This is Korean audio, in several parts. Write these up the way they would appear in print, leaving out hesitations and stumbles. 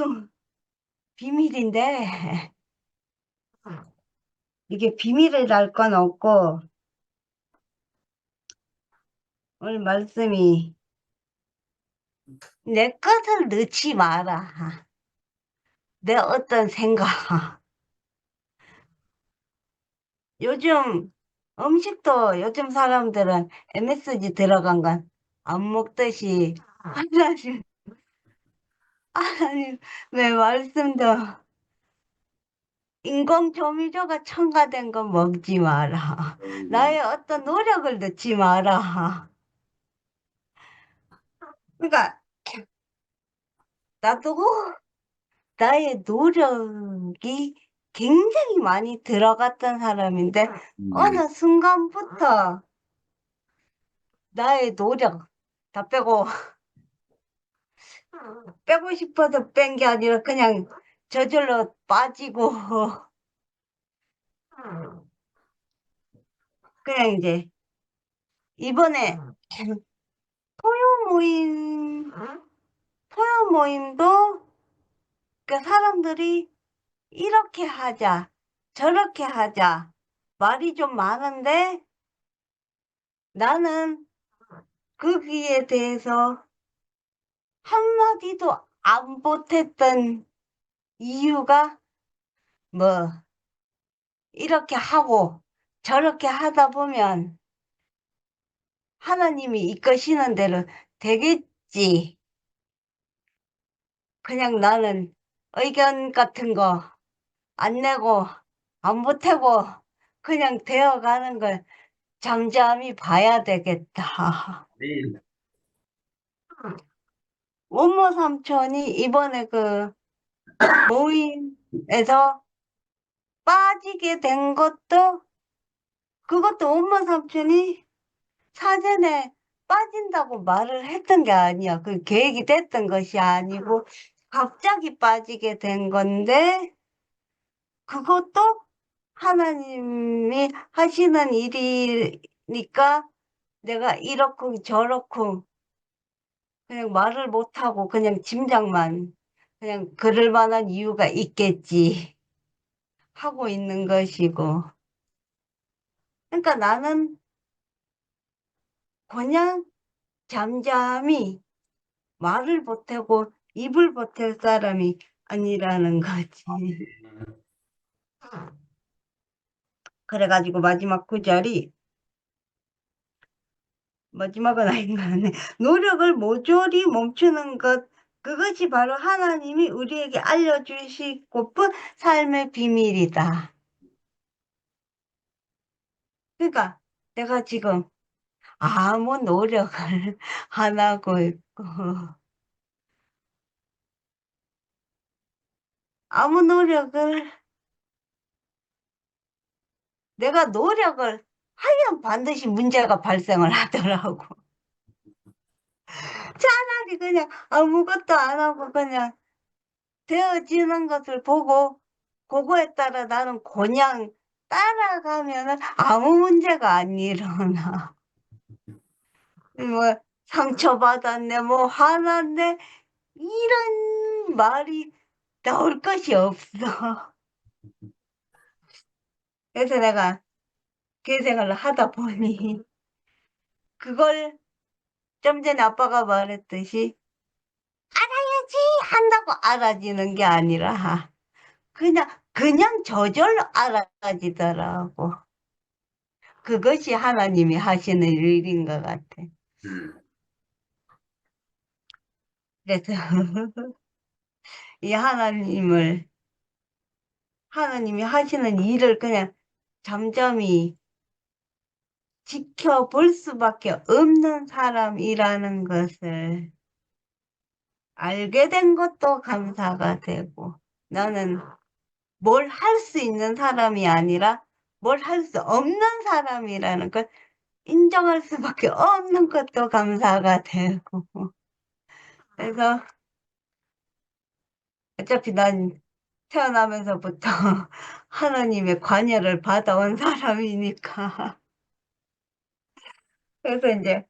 이거 비밀인데, 이게 비밀을 알 건 없고, 오늘 말씀이 내 것을 넣지 마라. 내 어떤 생각. 요즘 음식도 요즘 사람들은 MSG 들어간 건 안 먹듯이, 하나님, 하나님, 왜 말씀도 인공 조미료가 첨가된 거 먹지 마라. 나의 어떤 노력을 넣지 마라. 그러니까 나도 나의 노력이 굉장히 많이 들어갔던 사람인데 어느 순간부터 나의 노력 다 빼고 싶어서 뺀 게 아니라 그냥 저절로 빠지고 그냥 이제 이번에 토요 모임 토요 모임도 그 사람들이 이렇게 하자 저렇게 하자 말이 좀 많은데 나는 거기에 대해서 한마디도 안 보탰던 이유가 뭐 이렇게 하고 저렇게 하다 보면 하나님이 이끄시는 대로 되겠지. 그냥 나는 의견 같은 거 안 내고 안 보태고 그냥 되어가는 걸 잠잠히 봐야 되겠다. 원모 삼촌이 이번에 그 모임에서 빠지게 된 것도 그것도 원모 삼촌이 사전에 빠진다고 말을 했던 게 아니야. 그 계획이 됐던 것이 아니고 갑자기 빠지게 된 건데 그것도 하나님이 하시는 일이니까 내가 이렇고 저렇고 그냥 말을 못하고 그냥 짐작만 그냥 그럴 만한 이유가 있겠지 하고 있는 것이고. 그러니까 나는 그냥 잠잠히 말을 못하고 입을 못할 사람이 아니라는 거지. 그래가지고 마지막 구절이 마지막은 아닌 거 같네. 노력을 모조리 멈추는 것 그것이 바로 하나님이 우리에게 알려주시고픈 삶의 비밀이다. 그러니까 내가 지금 아무 노력을 안 하고 있고 아무 노력을 내가 노력을 하면 반드시 문제가 발생을 하더라고. 차라리 그냥 아무것도 안 하고 그냥 되어지는 것을 보고 그거에 따라 나는 그냥 따라가면은 아무 문제가 안 일어나. 뭐 상처받았네, 뭐 화났네 이런 말이 나올 것이 없어. 그래서 내가 그 생각을 하다 보니 그걸 좀 전에 아빠가 말했듯이 알아야지 한다고 알아지는 게 아니라 그냥 저절로 알아지더라고. 그것이 하나님이 하시는 일인 것 같아. 그래서 이 하나님이 하시는 일을 그냥 잠잠히 지켜볼 수밖에 없는 사람이라는 것을 알게 된 것도 감사가 되고, 나는 뭘 할 수 있는 사람이 아니라 뭘 할 수 없는 사람이라는 걸 인정할 수밖에 없는 것도 감사가 되고. 그래서 어차피 난 태어나면서부터 하나님의 관여를 받아온 사람이니까. 그래서 이제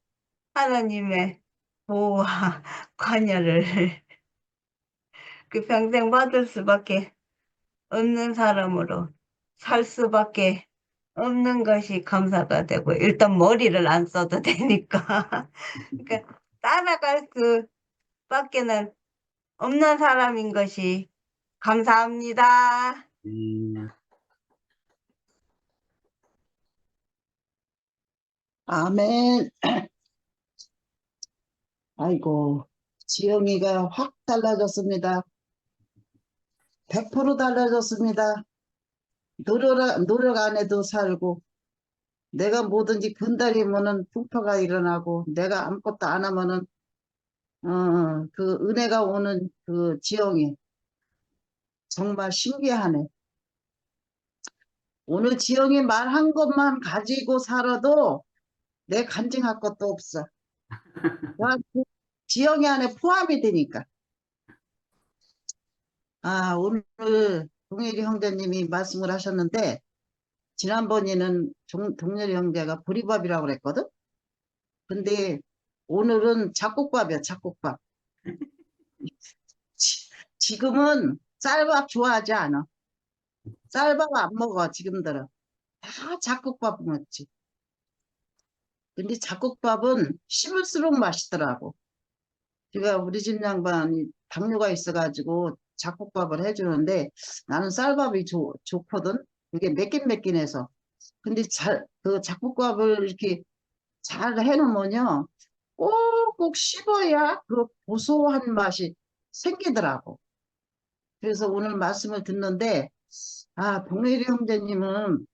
하나님의 보호와 관여를 그 평생 받을 수밖에 없는 사람으로 살 수밖에 없는 것이 감사가 되고, 일단 머리를 안 써도 되니까. 그러니까 따라갈 수밖에는 없는 사람인 것이 감사합니다. 음, 아멘. 아이고, 지영이가 확 달라졌습니다. 100% 달라졌습니다. 노력 안 해도 살고, 내가 뭐든지 근달이면은 풍파가 일어나고, 내가 아무것도 안 하면은, 그 은혜가 오는 그 지영이 정말 신기하네. 오늘 지영이 말한 것만 가지고 살아도 내 간증할 것도 없어. 그 지영이 안에 포함이 되니까. 아, 오늘 동일이 형제님이 말씀을 하셨는데, 지난번에는 동렬이 형제가 보리밥이라고 그랬거든? 근데 오늘은 잡곡밥이야, 잡곡밥. 지금은 쌀밥 좋아하지 않아. 쌀밥 안 먹어, 지금들은. 다 잡곡밥 먹지. 근데 잡곡밥은 씹을수록 맛있더라고. 제가 우리 집 양반이 당뇨가 있어가지고 잡곡밥을 해주는데 나는 쌀밥이 좋거든? 이게 맵긴맵긴해서. 근데 그 잡곡밥을 이렇게 잘 해놓으면요. 꼭꼭 씹어야 그 고소한 맛이 생기더라고. 그래서 오늘 말씀을 듣는데, 아, 동일이 형제님은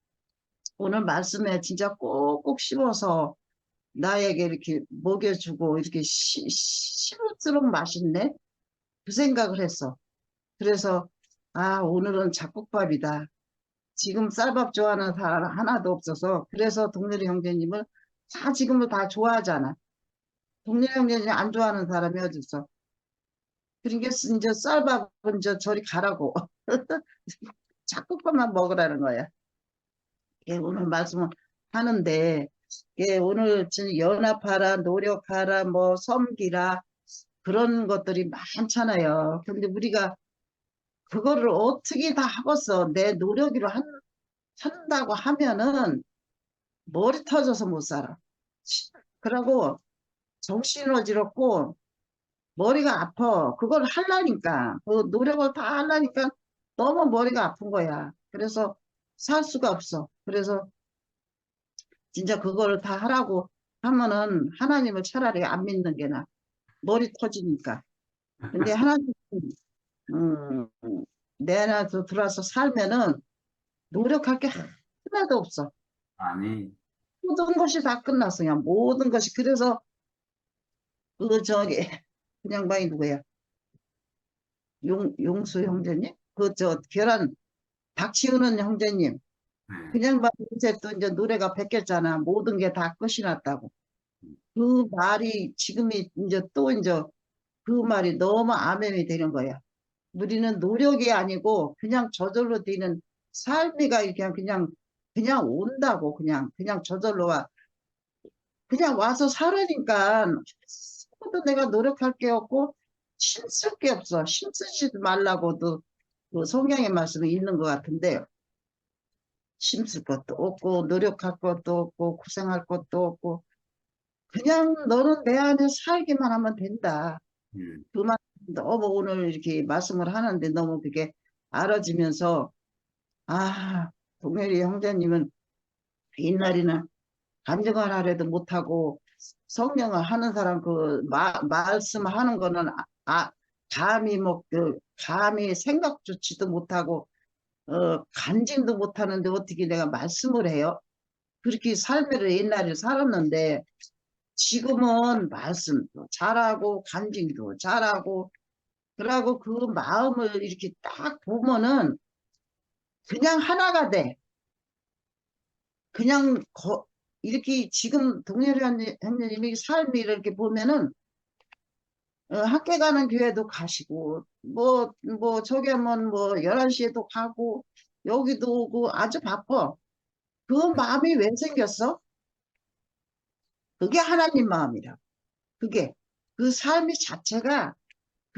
오늘 말씀에 진짜 꼭꼭 씹어서 나에게 이렇게 먹여주고 이렇게 씹을수록 맛있네? 그 생각을 했어. 그래서, 아, 오늘은 잡곡밥이다. 지금 쌀밥 좋아하는 사람 하나도 없어서, 그래서 동일이 형제님을 지금은 다 좋아하잖아. 동네 형제님 안 좋아하는 사람이 어딨어. 그러니까 이제 쌀밥은 저리 가라고. 잡곡밥만 먹으라는 거야. 예, 오늘 말씀을 하는데, 예, 오늘 지금 연합하라, 노력하라, 뭐 섬기라 그런 것들이 많잖아요. 근데 우리가 그거를 어떻게 다 하겠어? 내 노력으로 한다고 하면은 머리 터져서 못 살아. 그러고 정신 어지럽고 머리가 아파. 그걸 하려니까, 그 노력을 다 하려니까 너무 머리가 아픈 거야. 그래서 살 수가 없어. 그래서 진짜 그걸 다 하라고 하면은 하나님을 차라리 안 믿는 게 나아. 머리 터지니까. 근데 하나님, 음, 내 안에서 들어와서 살면은 노력할 게 하나도 없어. 아니, 모든 것이 다 끝났어. 그냥 모든 것이. 그래서 그 양반이 누구야? 용수 형제님? 계란 닭 치우는 형제님. 네. 그냥 봐, 이제 또 이제 노래가 베꼈잖아. 모든 게 다 끝이 났다고. 그 말이 지금이 이제 또 이제 그 말이 너무 암염이 되는 거야. 우리는 노력이 아니고 그냥 저절로 되는 삶이가 그냥 온다고. 그냥 저절로 와. 그냥 와서 살으니까 아무도 내가 노력할 게 없고 힘쓸 게 없어. 힘쓰지 말라고도 그 성경의 말씀이 있는 것 같은데 힘쓸 것도 없고 노력할 것도 없고 고생할 것도 없고 그냥 너는 내 안에 살기만 하면 된다. 음, 그 말 너무 오늘 이렇게 말씀을 하는데 너무 그게 알아지면서 아, 동열이 형제님은 옛날에는 간증을 하려도 못하고 성령을 하는 사람 말씀하는 거는 감히 생각조치도 못하고 간증도 못하는데 어떻게 내가 말씀을 해요? 그렇게 삶을 옛날에 살았는데 지금은 말씀도 잘하고 간증도 잘하고 그러고 그 마음을 이렇게 딱 보면은 그냥 하나가 돼. 그냥 이렇게 지금 동일이 형님이 삶이 이렇게 보면은 학교 가는 교회도 가시고 저기 하면 뭐 11시에도 가고 여기도 오고 아주 바빠. 그 마음이 왜 생겼어? 그게 하나님 마음이라. 그게 그 삶이 자체가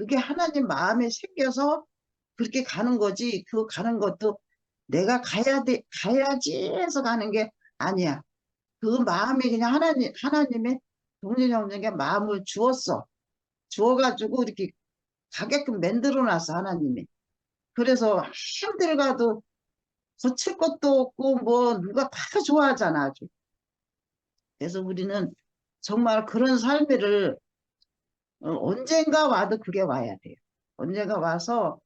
그게 하나님 마음에 새겨서 그렇게 가는 거지. 그 가는 것도 내가 가야지 해서 가는 게 아니야. 그 마음이 그냥 하나님의 동전 형제에게 마음을 주었어. 주어가지고 이렇게 가게끔 만들어 놨어, 하나님이. 그래서 힘들어가도 거칠 것도 없고, 뭐, 누가 다 좋아하잖아, 아주. 그래서 우리는 정말 그런 삶을 언젠가 와도 그게 와야 돼요. 언젠가 와서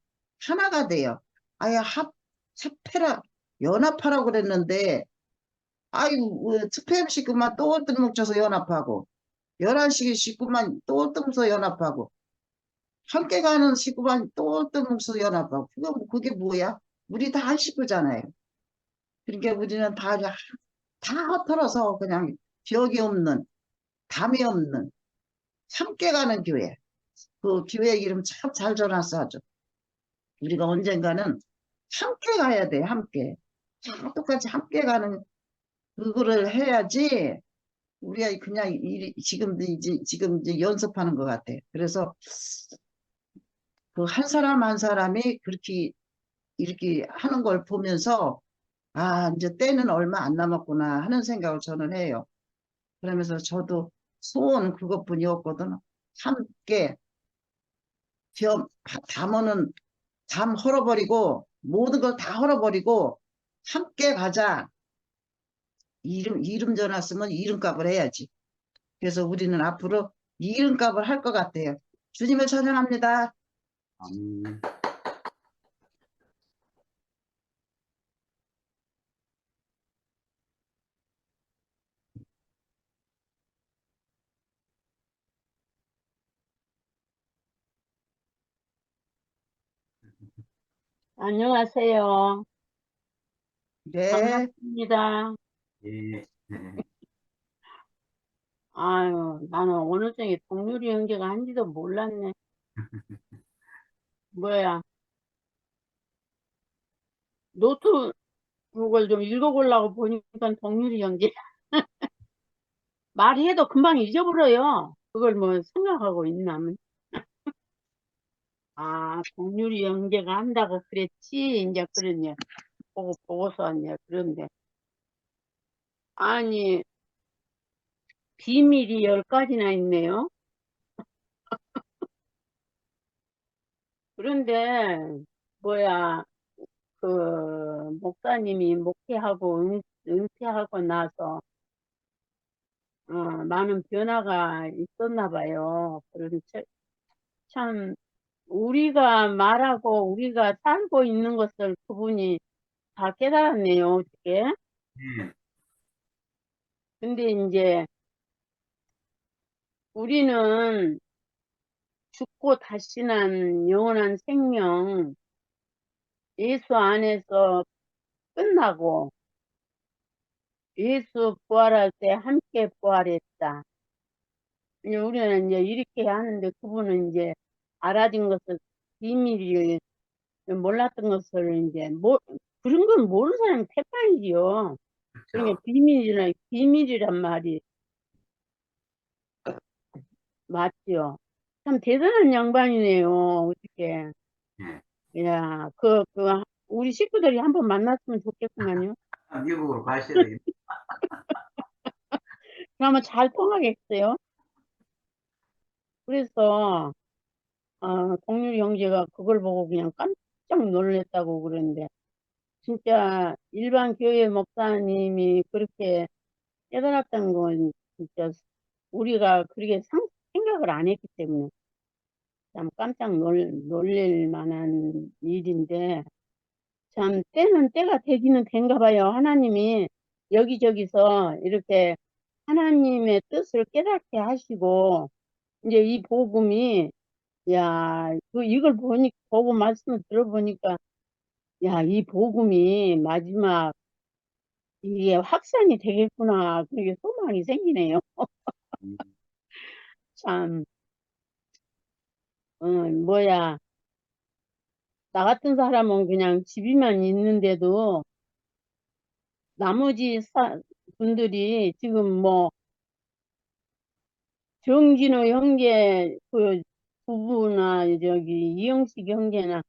하나가 돼요. 아예 합해라, 연합하라고 그랬는데, 아유, 특별 식구만 또 뜬뭉쳐서 연합하고, 11시 식구만 또 뜬뭉쳐서 연합하고, 함께 가는 식구만 또 뜬뭉쳐서 연합하고, 그게 뭐야? 우리 다 한 식구잖아요. 그러니까 우리는 다 흩어져서 그냥 벽이 없는, 담이 없는, 함께 가는 교회. 그 교회 이름 참 잘 정했어, 아주. 우리가 언젠가는 함께 가야 돼, 함께. 다 똑같이 함께 가는 그거를 해야지 우리가 그냥 지금 이제 연습하는 것 같아. 그래서 그 한 사람 한 사람이 그렇게 이렇게 하는 걸 보면서 아, 이제 때는 얼마 안 남았구나 하는 생각을 저는 해요. 그러면서 저도 소원 그것뿐이었거든. 함께 담은 담 헐어버리고 모든 걸 다 헐어버리고 함께 가자. 이름 전했으면 이름값을 해야지. 그래서 우리는 앞으로 이름값을 할 것 같아요. 주님을 찬양합니다. 아멘. 안녕하세요. 네, 반갑습니다. 예. 아유, 나는 어느 정에 동률이 연계가 한지도 몰랐네. 뭐야, 노트 그걸 좀 읽어보려고 보니까 동률이 연계. 말해도 금방 잊어버려요. 그걸 뭐 생각하고 있나. 아, 동률이 연계가 한다고 그랬지. 이제 그러네. 보고서 왔네. 그런데. 아니, 비밀이 10가지나 있네요. 그런데, 뭐야, 그 목사님이 목회하고 은퇴하고 나서 많은 변화가 있었나 봐요. 참 우리가 말하고 우리가 살고 있는 것을 그분이 다 깨달았네요. 어떻게? 예. 근데 이제 우리는 죽고 다시 난 영원한 생명 예수 안에서 끝나고 예수 부활할 때 함께 부활했다. 이제 우리는 이제 이렇게 하는데 그분은 이제 알아진 것을 비밀을 몰랐던 것을 이제 그런 건 모르는 사람이 태판이지요. 그러니까 그렇죠. 비밀이란 말이 맞지요. 참 대단한 양반이네요. 어떻게. 예. 야, 우리 식구들이 한번 만났으면 좋겠구만요. 미국으로 가셔야 되겠네. 그러면 잘 통하겠어요. 그래서 동률 형제가 그걸 보고 그냥 깜짝 놀랐다고 그러는데 진짜 일반 교회 목사님이 그렇게 깨달았다는 건 진짜 우리가 그렇게 생각을 안 했기 때문에 참 깜짝 놀랄 만한 일인데 참 때는 때가 되기는 된가 봐요. 하나님이 여기저기서 이렇게 하나님의 뜻을 깨닫게 하시고 이제 이 복음이 야, 이걸 보고 말씀을 들어보니까 야, 이 복음이 마지막 이게 확산이 되겠구나. 그게 소망이 생기네요. 음. 참, 뭐야. 나 같은 사람은 그냥 집이만 있는데도 나머지 분들이 지금 뭐 정진호 형제 부부나 저기 이영식 형제나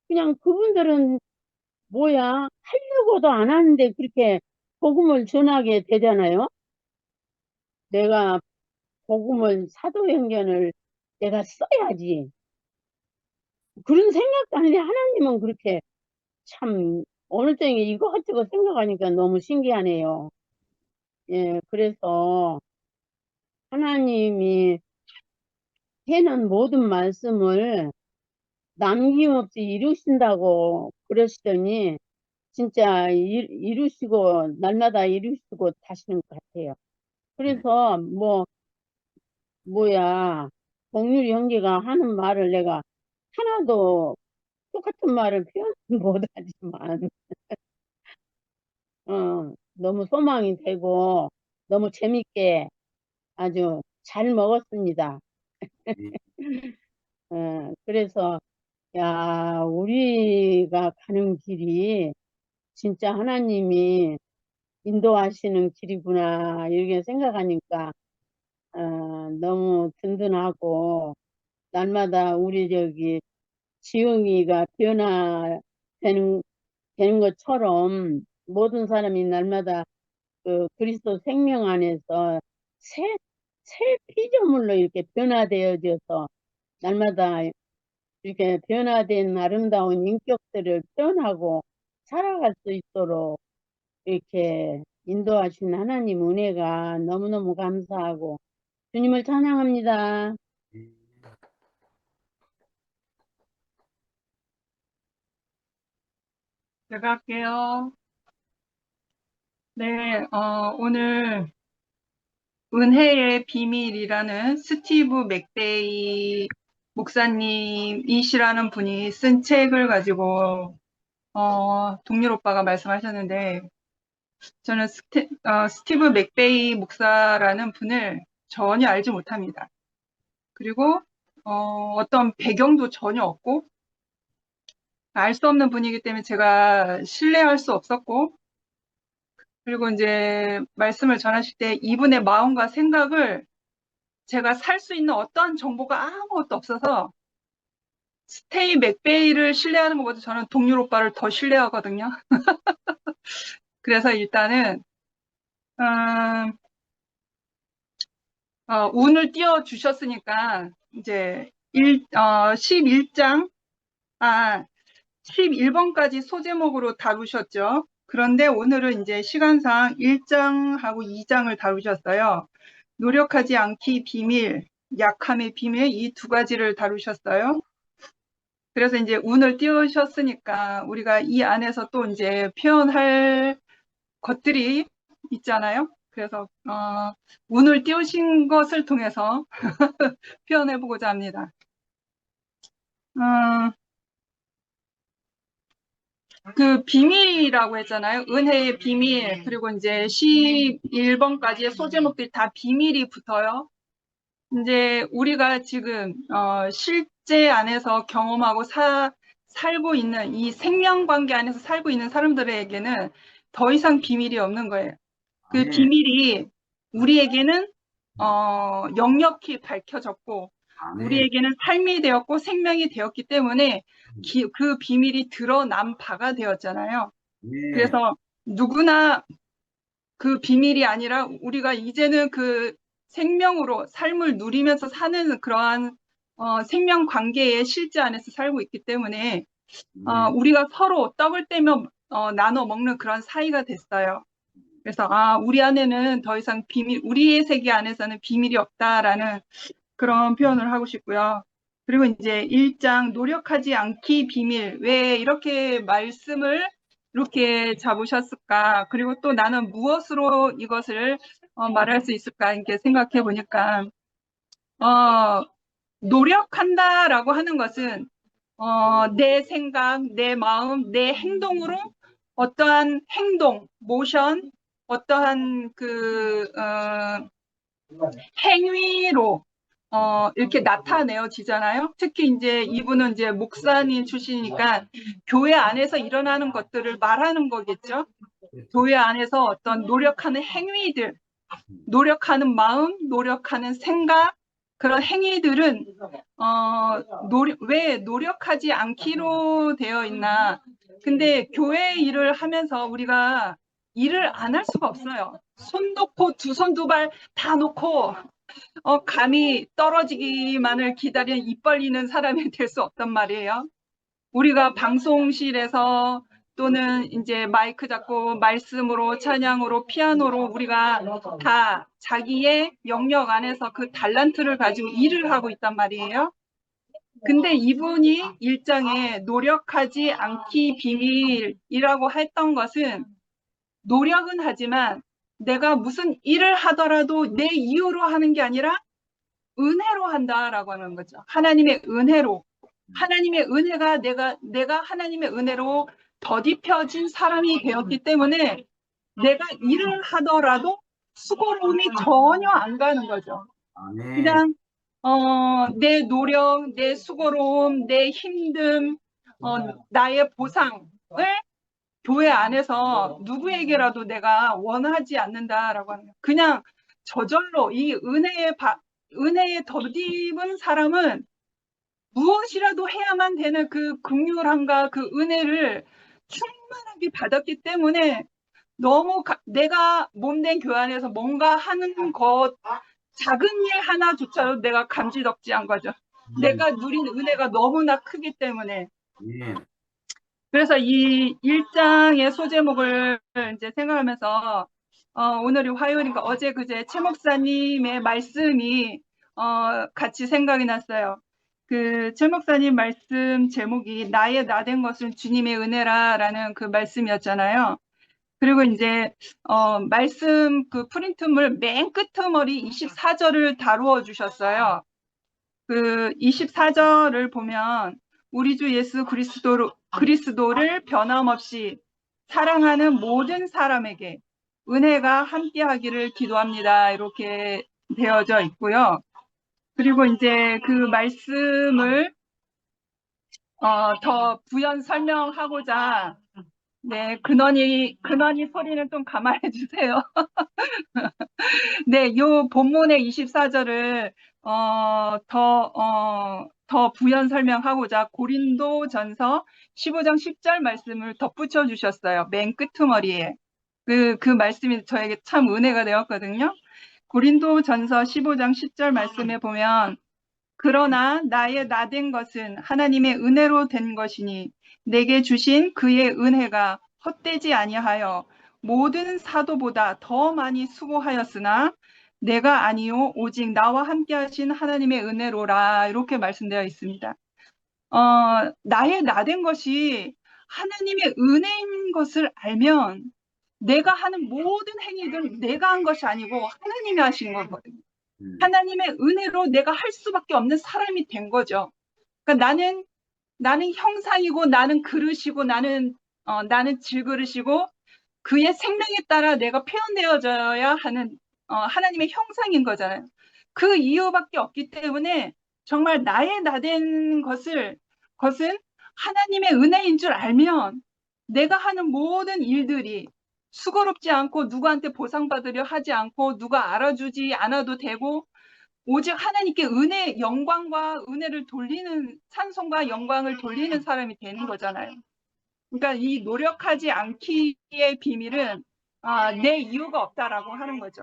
그냥 그분들은 뭐야 하려고도 안 하는데 그렇게 복음을 전하게 되잖아요. 내가 복음을 사도행전을 내가 써야지. 그런 생각도 하는데 하나님은 그렇게 참 어느 때에 이것저것 생각하니까 너무 신기하네요. 예, 그래서 하나님이 해놓은 모든 말씀을 남김없이 이루신다고 그러시더니 진짜 이루시고 날마다 이루시고 다시는 것 같아요. 그래서 뭐야 동률이 형제가 하는 말을 내가 하나도 똑같은 말을 표현 못하지만 너무 소망이 되고 너무 재밌게 아주 잘 먹었습니다. 예. 그래서 야 우리가 가는 길이 진짜 하나님이 인도하시는 길이구나 이렇게 생각하니까 너무 든든하고 날마다 우리 저기 지영이가 되는 것처럼 모든 사람이 날마다 그 그리스도 생명 안에서 새, 새 피조물로 이렇게 변화되어져서 날마다 이렇게 변화된 아름다운 인격들을 표현하고 살아갈 수 있도록 이렇게 인도하신 하나님 은혜가 너무너무 감사하고 주님을 찬양합니다. 제가 할게요. 네, 오늘 은혜의 비밀이라는 스티브 맥베이 목사님이시라는 분이 쓴 책을 가지고 동률 오빠가 말씀하셨는데 저는 스티브 맥베이 목사라는 분을 전혀 알지 못합니다. 그리고 어떤 배경도 전혀 없고 알 수 없는 분이기 때문에 제가 신뢰할 수 없었고 그리고 이제 말씀을 전하실 때 이분의 마음과 생각을 제가 살 수 있는 어떠한 정보가 아무것도 없어서 스테이 맥베이를 신뢰하는 것보다 저는 동률 오빠를 더 신뢰하거든요. 그래서 일단은 운을 띄워주셨으니까 이제 11장 11번까지 소제목으로 다루셨죠. 그런데 오늘은 이제 시간상 1장하고 2장을 다루셨어요. 노력하지 않기 비밀, 약함의 비밀 이 두 가지를 다루셨어요. 그래서 이제 운을 띄우셨으니까 우리가 이 안에서 또 이제 표현할 것들이 있잖아요. 그래서 운을 띄우신 것을 통해서 표현해보고자 합니다. 그 비밀이라고 했잖아요. 은혜의 비밀, 그리고 이제 11번까지의 소제목들이 다 비밀이 붙어요. 이제 우리가 지금 실제 안에서 경험하고 살고 있는 이 생명관계 안에서 살고 있는 사람들에게는 더 이상 비밀이 없는 거예요. 그 비밀이 우리에게는 역력히 밝혀졌고 우리에게는 삶이 되었고 생명이 되었기 때문에 그 비밀이 드러난 바가 되었잖아요. 그래서 누구나 그 비밀이 아니라 우리가 이제는 그 생명으로 삶을 누리면서 사는 그러한 생명 관계의 실제 안에서 살고 있기 때문에 우리가 서로 떡을 떼며 나눠 먹는 그런 사이가 됐어요. 그래서 우리 안에는 더 이상 우리의 세계 안에서는 비밀이 없다라는 그런 표현을 하고 싶고요. 그리고 이제 1장 노력하지 않기 비밀. 왜 이렇게 말씀을 이렇게 잡으셨을까? 그리고 또 나는 무엇으로 이것을 말할 수 있을까? 이렇게 생각해 보니까 노력한다라고 하는 것은 내 생각, 내 마음, 내 행동으로 어떠한 행동, 모션, 어떠한 행위로 이렇게 나타내어지잖아요. 특히 이제 이분은 이제 목사님 출신이니까 교회 안에서 일어나는 것들을 말하는 거겠죠. 교회 안에서 어떤 노력하는 행위들, 노력하는 마음, 노력하는 생각, 그런 행위들은 왜 노력하지 않기로 되어 있나. 근데 교회 일을 하면서 우리가 일을 안 할 수가 없어요. 손 놓고 두 손 두 발 다 놓고 감이 떨어지기만을 기다리는 입 벌리는 사람이 될 수 없단 말이에요. 우리가 방송실에서 또는 이제 마이크 잡고 말씀으로 찬양으로 피아노로 우리가 다 자기의 영역 안에서 그 달란트를 가지고 일을 하고 있단 말이에요. 근데 이분이 일장에 노력하지 않기 비밀이라고 했던 것은 노력은 하지만 내가 무슨 일을 하더라도 내 이유로 하는 게 아니라 은혜로 한다라고 하는 거죠. 하나님의 은혜로. 하나님의 은혜가 내가 하나님의 은혜로 더딥혀진 사람이 되었기 때문에 내가 일을 하더라도 수고로움이 전혀 안 가는 거죠. 아멘. 그냥 내 노력, 내 수고로움, 내 힘듦, 나의 보상을 교회 안에서 누구에게라도 내가 원하지 않는다라고 하는 거예요. 그냥 저절로 이 은혜에 덧입은 사람은 무엇이라도 해야만 되는 그 긍휼함과 그 은혜를 충만하게 받았기 때문에 너무 내가 몸된 교회 안에서 뭔가 하는 것 작은 일 하나조차도 내가 감지덕지한 거죠. 내가 누린 은혜가 너무나 크기 때문에. 아멘. 그래서 이 1장의 소제목을 이제 생각하면서 오늘이 화요일이니까 어제 그제 최 목사님의 말씀이 같이 생각이 났어요. 그 최 목사님 말씀 제목이 나의 나된 것은 주님의 은혜라라는 그 말씀이었잖아요. 그리고 이제 말씀 그 프린트물 맨 끝머리 24절을 다루어 주셨어요. 그 24절을 보면 우리 주 예수 그리스도를 변함없이 사랑하는 모든 사람에게 은혜가 함께하기를 기도합니다. 이렇게 되어져 있고요. 그리고 이제 그 말씀을 더 부연 설명하고자 네, 근원이 소리는 좀 감안해 주세요. 네, 요 본문의 24절을 더 부연 설명하고자 고린도전서 15장 10절 말씀을 덧붙여 주셨어요. 맨 끄트머리에. 그 말씀이 저에게 참 은혜가 되었거든요. 고린도전서 15장 10절 말씀에 보면 그러나 나의 나된 것은 하나님의 은혜로 된 것이니 내게 주신 그의 은혜가 헛되지 아니하여 모든 사도보다 더 많이 수고하였으나 내가 아니요 오직 나와 함께 하신 하나님의 은혜로라 이렇게 말씀되어 있습니다. 나의 나된 것이 하나님의 은혜인 것을 알면 내가 하는 모든 행위들은 내가 한 것이 아니고 하나님이 하신 거거든요. 하나님의 은혜로 내가 할 수밖에 없는 사람이 된 거죠. 그러니까 나는 형상이고 나는 그릇이고 나는 질그릇이고 그의 생명에 따라 내가 표현되어져야 하는 하나님의 형상인 거잖아요. 그 이유밖에 없기 때문에 정말 나의 나된 것은 하나님의 은혜인 줄 알면 내가 하는 모든 일들이 수고롭지 않고 누구한테 보상받으려 하지 않고 누가 알아주지 않아도 되고 오직 하나님께 영광과 은혜를 돌리는 찬송과 영광을 돌리는 사람이 되는 거잖아요. 그러니까 이 노력하지 않기의 비밀은 내 이유가 없다라고 하는 거죠.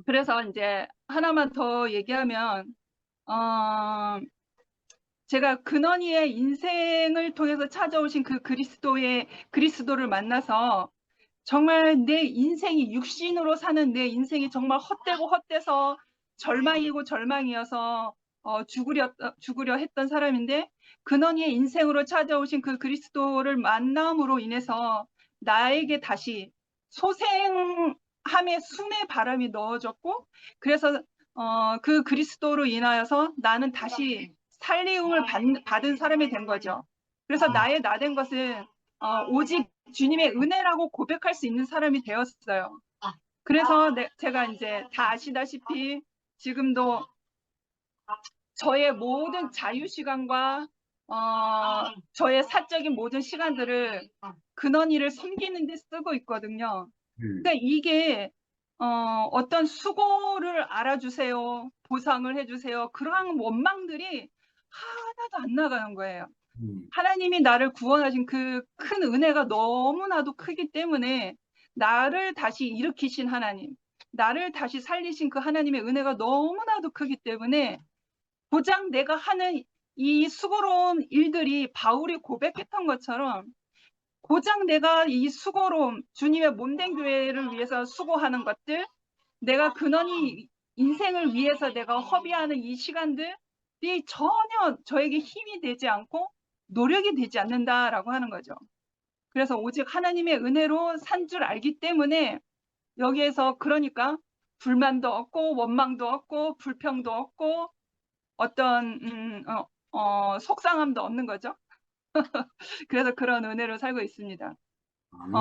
그래서 이제 하나만 더 얘기하면 제가 근원이의 인생을 통해서 찾아오신 그 그리스도를 만나서 정말 내 인생이 육신으로 사는 내 인생이 정말 헛되고 절망이고 절망이어서 죽으려 했던 사람인데 근원이의 인생으로 찾아오신 그 그리스도를 만남으로 인해서 나에게 다시 소생함의 숨의 바람이 넣어졌고 그래서 그 그리스도로 인하여서 나는 다시 살리움을 받은 사람이 된 거죠. 그래서 나의 나된 것은 오직 주님의 은혜라고 고백할 수 있는 사람이 되었어요. 그래서 제가 이제 다 아시다시피 지금도 저의 모든 자유시간과 저의 사적인 모든 시간들을 근원이를 섬기는 데 쓰고 있거든요. 그러니까 이게 어떤 수고를 알아주세요, 보상을 해주세요. 그러한 원망들이 하나도 안 나가는 거예요. 하나님이 나를 구원하신 그 큰 은혜가 너무나도 크기 때문에 나를 다시 일으키신 하나님, 나를 다시 살리신 그 하나님의 은혜가 너무나도 크기 때문에 고작 내가 하는 이 수고로운 일들이 바울이 고백했던 것처럼 고작 내가 이 수고로움, 주님의 몸된 교회를 위해서 수고하는 것들, 내가 근원이 인생을 위해서 내가 허비하는 이 시간들이 전혀 저에게 힘이 되지 않고 노력이 되지 않는다라고 하는 거죠. 그래서 오직 하나님의 은혜로 산 줄 알기 때문에 여기에서 그러니까 불만도 없고 원망도 없고 불평도 없고 어떤 속상함도 없는 거죠. 그래서 그런 은혜로 살고 있습니다. 아멘.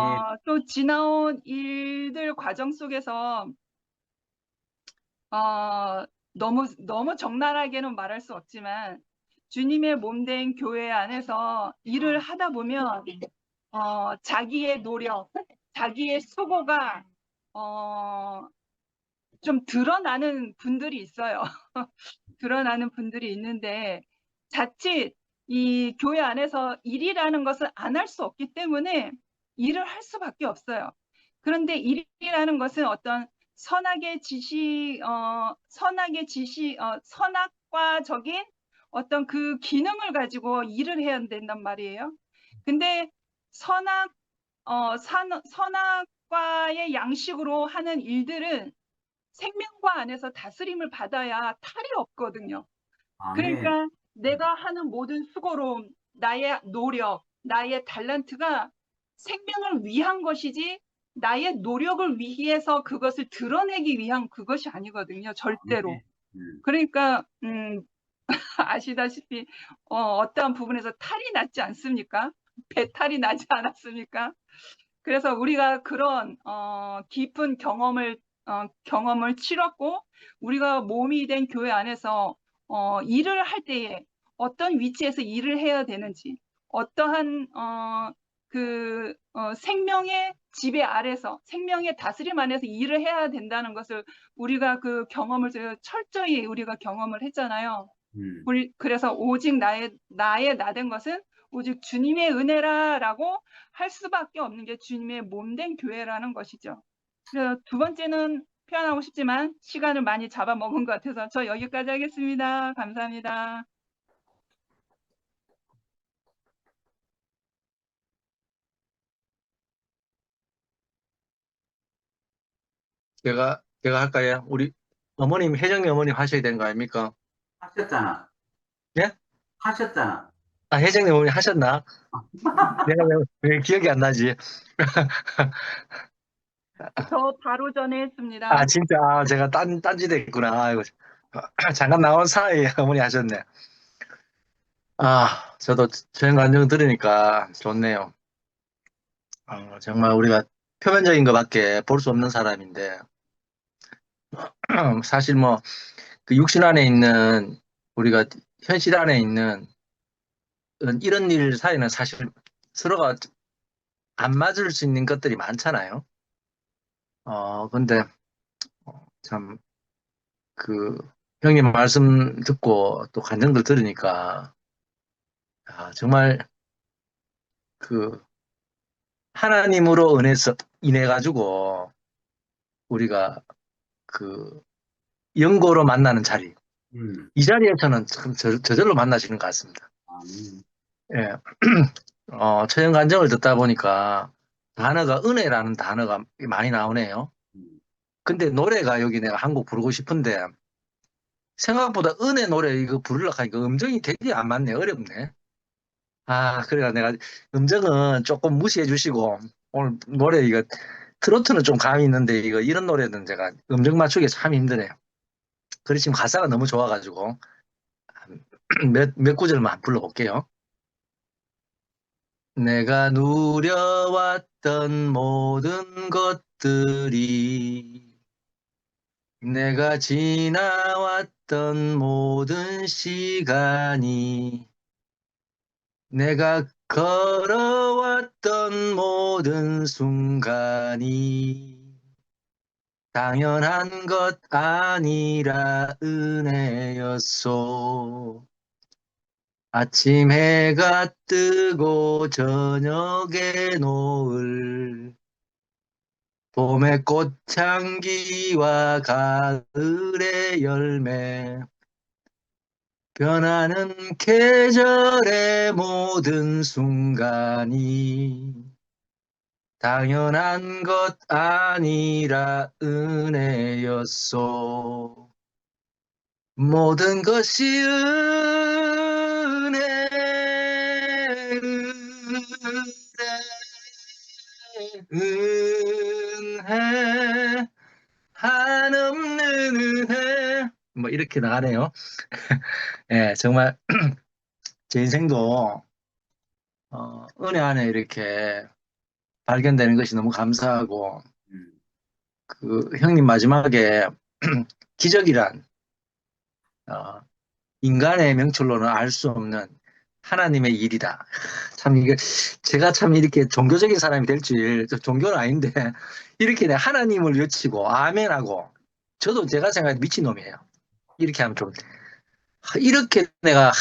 또 지나온 일들 과정 속에서 너무 적나라하게는 말할 수 없지만 주님의 몸된 교회 안에서 일을 하다 보면 자기의 노력, 자기의 수고가 좀 드러나는 분들이 있어요. 드러나는 분들이 있는데 자칫 이 교회 안에서 일이라는 것을 안 할 수 없기 때문에 일을 할 수밖에 없어요. 그런데 일이라는 것은 어떤 선악과적인 어떤 그 기능을 가지고 일을 해야 된단 말이에요. 근데 선악과의 양식으로 하는 일들은 생명과 안에서 다스림을 받아야 탈이 없거든요. 아멘. 그러니까 내가 하는 모든 수고로움, 나의 노력, 나의 탤런트가 생명을 위한 것이지 나의 노력을 위해서 그것을 드러내기 위한 그것이 아니거든요. 절대로. 그러니까 아시다시피 어떠한 부분에서 탈이 났지 않습니까? 배탈이 나지 않았습니까? 그래서 우리가 그런 깊은 경험을 치렀고 우리가 몸이 된 교회 안에서 일을 할 때에 어떤 위치에서 일을 해야 되는지 어떠한 생명의 지배 아래서 생명의 다스림 안에서 일을 해야 된다는 것을 우리가 그 경험을 철저히 우리가 경험을 했잖아요. 그래서 오직 나의 나된 것은 오직 주님의 은혜라라고 할 수밖에 없는 게 주님의 몸된 교회라는 것이죠. 그래서 두 번째는 표현하고 싶지만 시간을 많이 잡아먹은 것 같아서 저 여기까지 하겠습니다. 감사합니다. 제가 할까요? 우리 어머님, 혜정이 어머님 하셔야 되는 거 아닙니까? 하셨잖아. 예? 하셨잖아. 아, 혜정이 어머니 하셨나? 내가 왜 기억이 안 나지? 저 바로 전에 했습니다. 아, 진짜. 제가 딴짓 했구나. 아이고. 잠깐 나온 사이에 어머니 하셨네. 저도 저형 간증 들으니까 좋네요. 정말 우리가 표면적인 것밖에 볼 수 없는 사람인데, 사실 뭐, 그 육신 안에 있는, 우리가 현실 안에 있는 이런 일 사이는 사실 서로가 안 맞을 수 있는 것들이 많잖아요. 근데 참, 형님 말씀 듣고 또 간증들 들으니까, 정말 하나님으로 인해 가지고 우리가 영고로 만나는 자리, 이 자리에서는 참 저절로 만나시는 것 같습니다. 아멘. 예. 처형 간증을 듣다 보니까 단어가 은혜라는 단어가 많이 나오네요. 근데 노래가 여기 내가 한 곡 부르고 싶은데 생각보다 은혜 노래 이거 부르려고 하니까 음정이 되게 안 맞네. 어렵네. 그래가 내가 음정은 조금 무시해 주시고 오늘 노래 이거 트로트는 좀 감이 있는데 이런 노래는 제가 음정 맞추기 참 힘드네요. 그래 지금 가사가 너무 좋아가지고 몇 구절만 불러볼게요. 내가 누려왔던 모든 것들이 내가 지나왔던 모든 시간이 내가 걸어왔던 모든 순간이 당연한 것 아니라 은혜였소. 아침 해가 뜨고 저녁에 노을, 봄의 꽃향기와 가을의 열매, 변하는 계절의 모든 순간이 당연한 것 아니라 은혜였소. 모든 것이 은혜, 은혜, 한없는 은혜. 뭐 이렇게 나가네요. 예, 정말 제 인생도 은혜 안에 이렇게 발견되는 것이 너무 감사하고, 음. 그 형님 마지막에 기적이란 인간의 명철로는 알 수 없는 하나님의 일이다. 참 이게 제가 참 이렇게 종교적인 사람이 될 줄, 종교는 아닌데 이렇게 내가 하나님을 외치고 아멘하고, 저도 제가 생각해 미친놈이에요. 이렇게 하면 좀 이렇게 내가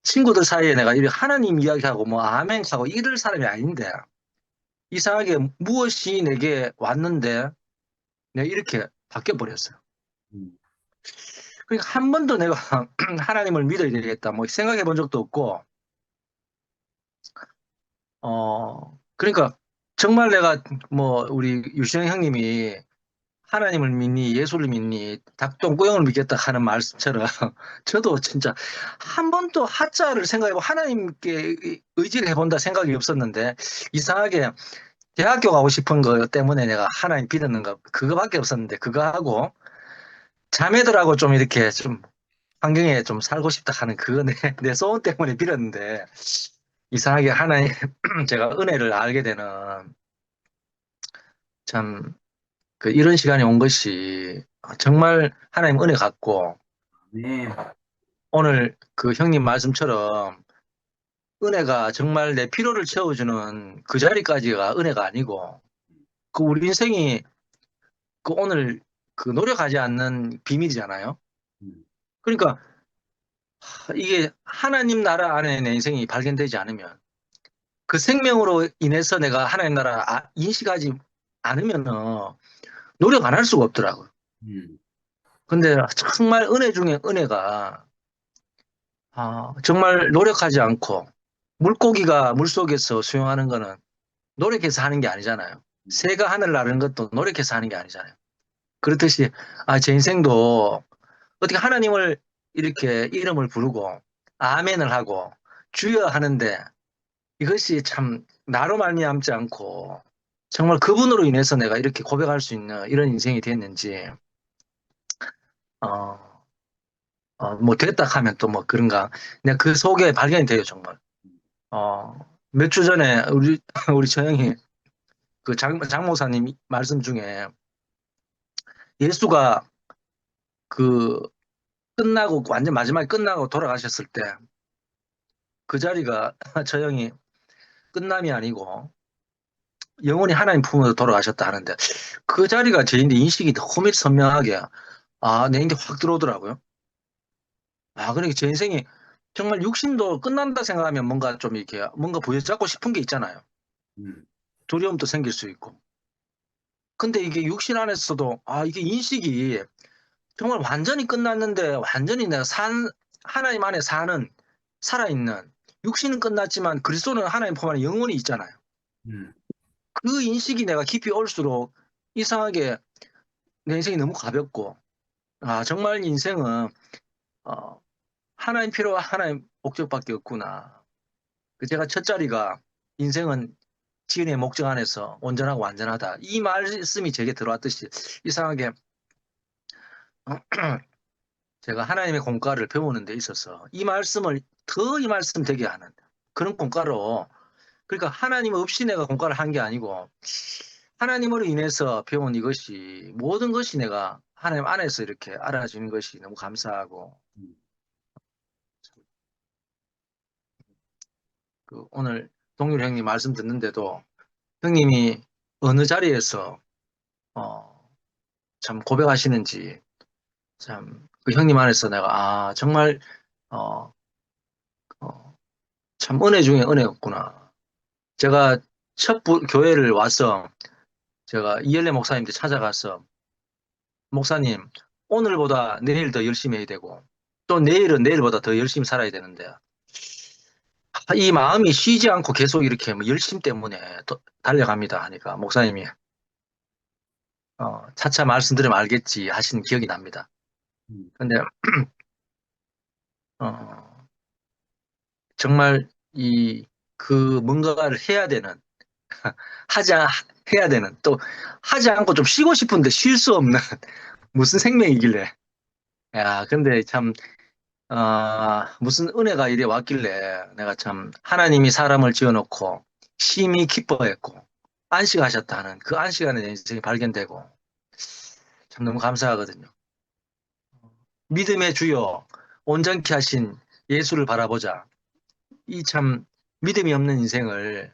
친구들 사이에 내가 이렇게 하나님 이야기하고 뭐 아멘하고 이럴 사람이 아닌데, 이상하게 무엇이 내게 왔는데 내가 이렇게 바뀌어 버렸어요. 음. 그러니까 한 번도 내가 하나님을 믿어야 되겠다 뭐 생각해 본 적도 없고, 그러니까 정말 내가 뭐 우리 유시영 형님이 하나님을 믿니 예수를 믿니 닭똥구형을 믿겠다 하는 말씀처럼 저도 진짜 한 번도 하자를 생각해보고 하나님께 의지를 해본다 생각이 없었는데, 이상하게 대학교 가고 싶은 거 때문에 내가 하나님 믿었는 거 그거밖에 없었는데, 그거 하고 자매들하고 좀 이렇게 좀 환경에 좀 살고 싶다 하는 그거 내 소원 때문에 빌었는데, 이상하게 하나님 제가 은혜를 알게 되는 참 그 이런 시간이 온 것이 정말 하나님 은혜 같고, 네. 오늘 그 형님 말씀처럼 은혜가 정말 내 피로를 채워주는 그 자리까지가 은혜가 아니고, 그 우리 인생이 그 오늘 그 노력하지 않는 비밀이잖아요. 음. 그러니까 이게 하나님 나라 안에 내 인생이 발견되지 않으면, 그 생명으로 인해서 내가 하나님 나라 인식하지 않으면은 노력 안 할 수가 없더라고요. 음. 근데 정말 은혜 중에 은혜가 정말 노력하지 않고, 물고기가 물속에서 수영하는 거는 노력해서 하는 게 아니잖아요. 새가 하늘 나르는 것도 노력해서 하는 게 아니잖아요. 그렇듯이 제 인생도 어떻게 하나님을 이렇게 이름을 부르고 아멘을 하고 주여 하는데, 이것이 참 나로 말미암지 않고 정말 그분으로 인해서 내가 이렇게 고백할 수 있는 이런 인생이 됐는지, 어, 뭐 됐다 하면 또 뭐 그런가. 내가 그 속에 발견이 돼요, 정말. 몇 주 전에 우리 처형이 그 장모사님 말씀 중에 예수가 그 끝나고 완전 마지막에 끝나고 돌아가셨을 때 그 자리가 처형이 끝남이 아니고 영원히 하나님 품으로 돌아가셨다 하는데, 그 자리가 제 인식이 너무 선명하게 내 인게 확 들어오더라고요. 그러니까 제 인생이 정말 육신도 끝난다 생각하면 뭔가 좀 이렇게 뭔가 부여잡고 싶은 게 있잖아요. 음. 두려움도 생길 수 있고. 근데 이게 육신 안에서도 이게 인식이 정말 완전히 끝났는데, 완전히 내가 하나님 안에 살아있는, 육신은 끝났지만 그리스도는 하나님 품 안에 영원히 있잖아요. 음. 그 인식이 내가 깊이 올수록 이상하게 내 인생이 너무 가볍고, 정말 인생은 하나님 필요와 하나님 목적밖에 없구나. 제가 첫 자리가 인생은 지은의 목적 안에서 온전하고 완전하다, 이 말씀이 제게 들어왔듯이 이상하게 제가 하나님의 공과를 배우는 데 있어서 이 말씀을 더 이 말씀 되게 하는 그런 공과로, 그러니까 하나님 없이 내가 공과를 한 게 아니고 하나님으로 인해서 배운 이것이 모든 것이 내가 하나님 안에서 이렇게 알아주는 것이 너무 감사하고, 그 오늘 동률 형님 말씀 듣는데도 형님이 어느 자리에서 참 고백하시는지 참 그 형님 안에서 내가 정말 어, 참 은혜 중에 은혜였구나. 제가 교회를 와서 제가 이엘레 목사님한테 찾아가서 목사님 오늘보다 내일 더 열심히 해야 되고 또 내일은 내일보다 더 열심히 살아야 되는데 이 마음이 쉬지 않고 계속 이렇게 뭐 열심 때문에 달려갑니다 하니까 목사님이 차차 말씀드리면 알겠지 하시는 기억이 납니다. 근데 어, 정말 그 뭔가를 해야 되는 해야 되는 또 하지 않고 좀 쉬고 싶은데 쉴 수 없는 무슨 생명이길래 근데 참 무슨 은혜가 이래 왔길래 내가 참 하나님이 사람을 지어놓고 심히 기뻐했고 안식하셨다는 그 안식하는 인생이 발견되고 참 너무 감사하거든요. 믿음의 주요 온전케 하신 예수를 바라보자. 이 참 믿음이 없는 인생을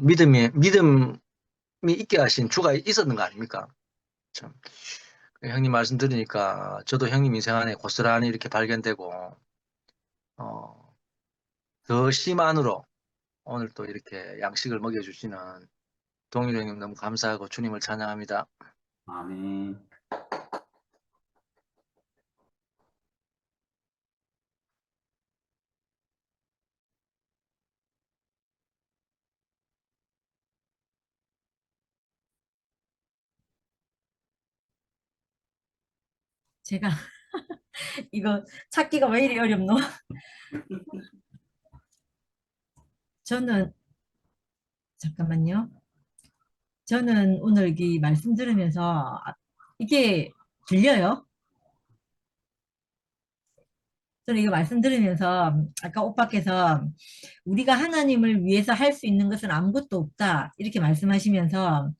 믿음이 있게 하신 주가 있었는 거 아닙니까? 참 형님 말씀 들으니까 저도 형님 인생 안에 고스란히 이렇게 발견되고 더 심안으로 오늘 또 이렇게 양식을 먹여주시는 동일 형님 너무 감사하고 주님을 찬양합니다. 아멘. 제가 이거 찾기가 왜 이리 어렵노? 저는 잠깐만요. 저는 오늘 이 말씀 들으면서 이게 들려요? 저는 이거 말씀 들으면서 아까 오빠께서 우리가 하나님을 위해서 할 수 있는 것은 아무것도 없다 이렇게 말씀하시면서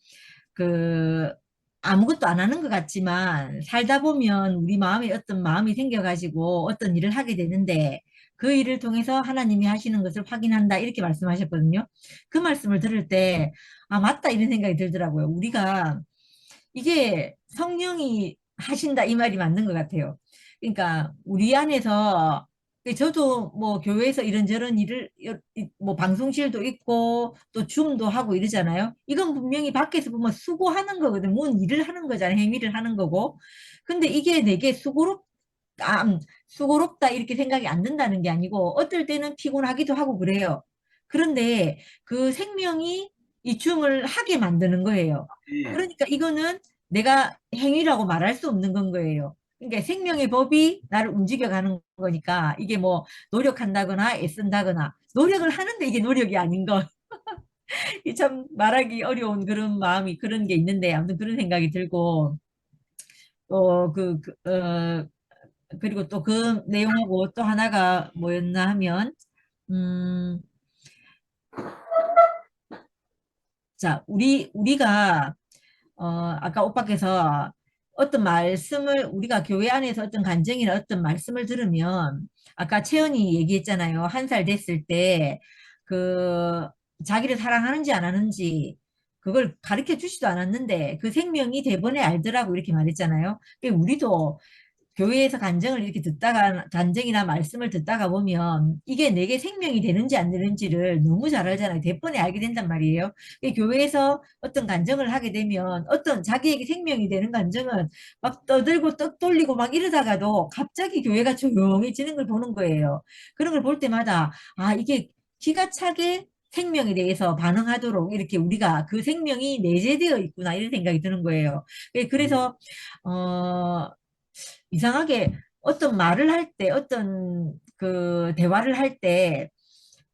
그 아무것도 안 하는 것 같지만 살다 보면 우리 마음에 어떤 마음이 생겨가지고 어떤 일을 하게 되는데 그 일을 통해서 하나님이 하시는 것을 확인한다 이렇게 말씀하셨거든요. 그 말씀을 들을 때 맞다 이런 생각이 들더라고요. 우리가 이게 성령이 하신다 이 말이 맞는 것 같아요. 그러니까 우리 안에서 저도 뭐 교회에서 이런저런 일을 뭐 방송실도 있고 또 줌도 하고 이러잖아요. 이건 분명히 밖에서 보면 수고하는 거거든. 뭔 일을 하는 거잖아요. 행위를 하는 거고. 근데 이게 내게 수고롭다 이렇게 생각이 안 든다는 게 아니고 어떨 때는 피곤하기도 하고 그래요. 그런데 그 생명이 이 줌을 하게 만드는 거예요. 네. 그러니까 이거는 내가 행위라고 말할 수 없는 건 거예요. 그러니까 생명의 법이 나를 움직여가는 거니까 이게 뭐 노력한다거나 애쓴다거나 노력을 하는데 이게 노력이 아닌 거. 이 참 말하기 어려운 그런 마음이 그런 게 있는데 아무튼 그런 생각이 들고 그리고 또 그 내용하고 또 하나가 뭐였나 하면 음, 자 우리가 아까 오빠께서 어떤 말씀을 우리가 교회 안에서 어떤 간증이나 어떤 말씀을 들으면 아까 채연이 얘기했잖아요. 한 살 됐을 때 그 자기를 사랑하는지 안 하는지 그걸 가르쳐 주지도 않았는데 그 생명이 대번에 알더라고 이렇게 말했잖아요. 우리도 교회에서 간증을 이렇게 듣다가 간증이나 말씀을 듣다가 보면 이게 내게 생명이 되는지 안 되는지를 너무 잘 알잖아요. 대번에 알게 된단 말이에요. 교회에서 어떤 간증을 하게 되면 어떤 자기에게 생명이 되는 간증은 막 떠들고 떡 돌리고 막 이러다가도 갑자기 교회가 조용해지는 걸 보는 거예요. 그런 걸 볼 때마다 이게 기가 차게 생명에 대해서 반응하도록 이렇게 우리가 그 생명이 내재되어 있구나 이런 생각이 드는 거예요. 그래서 이상하게 어떤 말을 할 때, 어떤 그 대화를 할 때,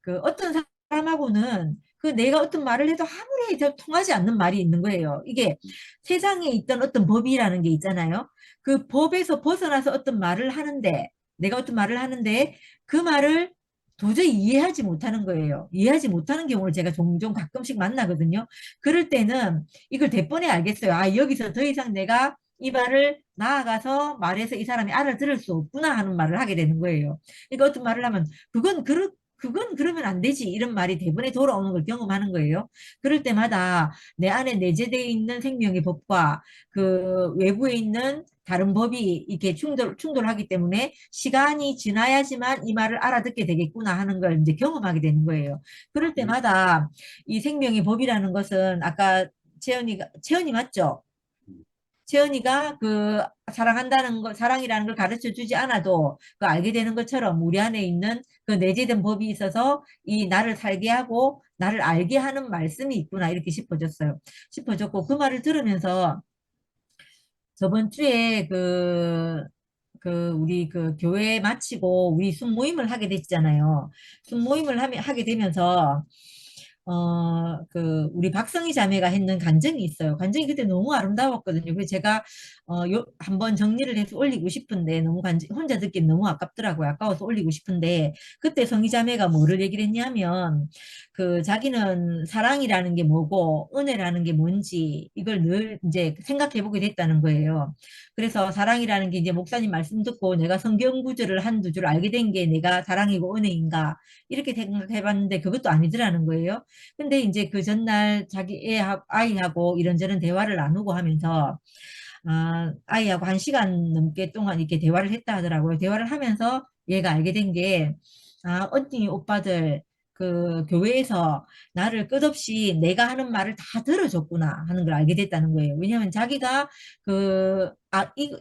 그 어떤 사람하고는 그 내가 어떤 말을 해도 아무리 해도 통하지 않는 말이 있는 거예요. 이게 세상에 있던 어떤 법이라는 게 있잖아요. 그 법에서 벗어나서 어떤 말을 하는데, 내가 어떤 말을 하는데 그 말을 도저히 이해하지 못하는 거예요. 이해하지 못하는 경우를 제가 종종 가끔씩 만나거든요. 그럴 때는 이걸 대번에 알겠어요. 여기서 더 이상 내가 이 말을 나아가서 말해서 이 사람이 알아들을 수 없구나 하는 말을 하게 되는 거예요. 그러니까 어떤 말을 하면 그건 그건 그러면 안 되지. 이런 말이 대부분에 돌아오는 걸 경험하는 거예요. 그럴 때마다 내 안에 내재되어 있는 생명의 법과 그 외부에 있는 다른 법이 이렇게 충돌하기 때문에 시간이 지나야지만 이 말을 알아듣게 되겠구나 하는 걸 이제 경험하게 되는 거예요. 그럴 때마다 이 생명의 법이라는 것은 아까 채연이 맞죠? 채연이가 그 사랑한다는 거, 사랑이라는 걸 가르쳐 주지 않아도 그 알게 되는 것처럼 우리 안에 있는 그 내재된 법이 있어서 이 나를 살게 하고 나를 알게 하는 말씀이 있구나 이렇게 싶어졌고 그 말을 들으면서 저번 주에 우리 그 교회 마치고 우리 순모임을 하게 됐잖아요. 순모임을 하게 되면서 우리 박성희 자매가 했는 간증이 있어요. 간증이 그때 너무 아름다웠거든요. 그래서 제가, 한번 정리를 해서 올리고 싶은데, 혼자 듣기엔 너무 아깝더라고요. 아까워서 올리고 싶은데, 그때 성희 자매가 뭐를 얘기를 했냐면, 자기는 사랑이라는 게 뭐고, 은혜라는 게 뭔지, 이걸 늘 이제 생각해 보게 됐다는 거예요. 그래서 사랑이라는 게 이제 목사님 말씀 듣고 내가 성경 구절을 한두 줄 알게 된 게 내가 사랑이고 은혜인가, 이렇게 생각해 봤는데 그것도 아니더라는 거예요. 근데 이제 그 전날 자기 아이하고 이런저런 대화를 나누고 하면서, 아이하고 1시간 넘게 동안 이렇게 대화를 했다 하더라고요. 대화를 하면서 얘가 알게 된 게, 언니 오빠들, 그 교회에서 나를 끝없이 내가 하는 말을 다 들어줬구나 하는 걸 알게 됐다는 거예요. 왜냐하면 자기가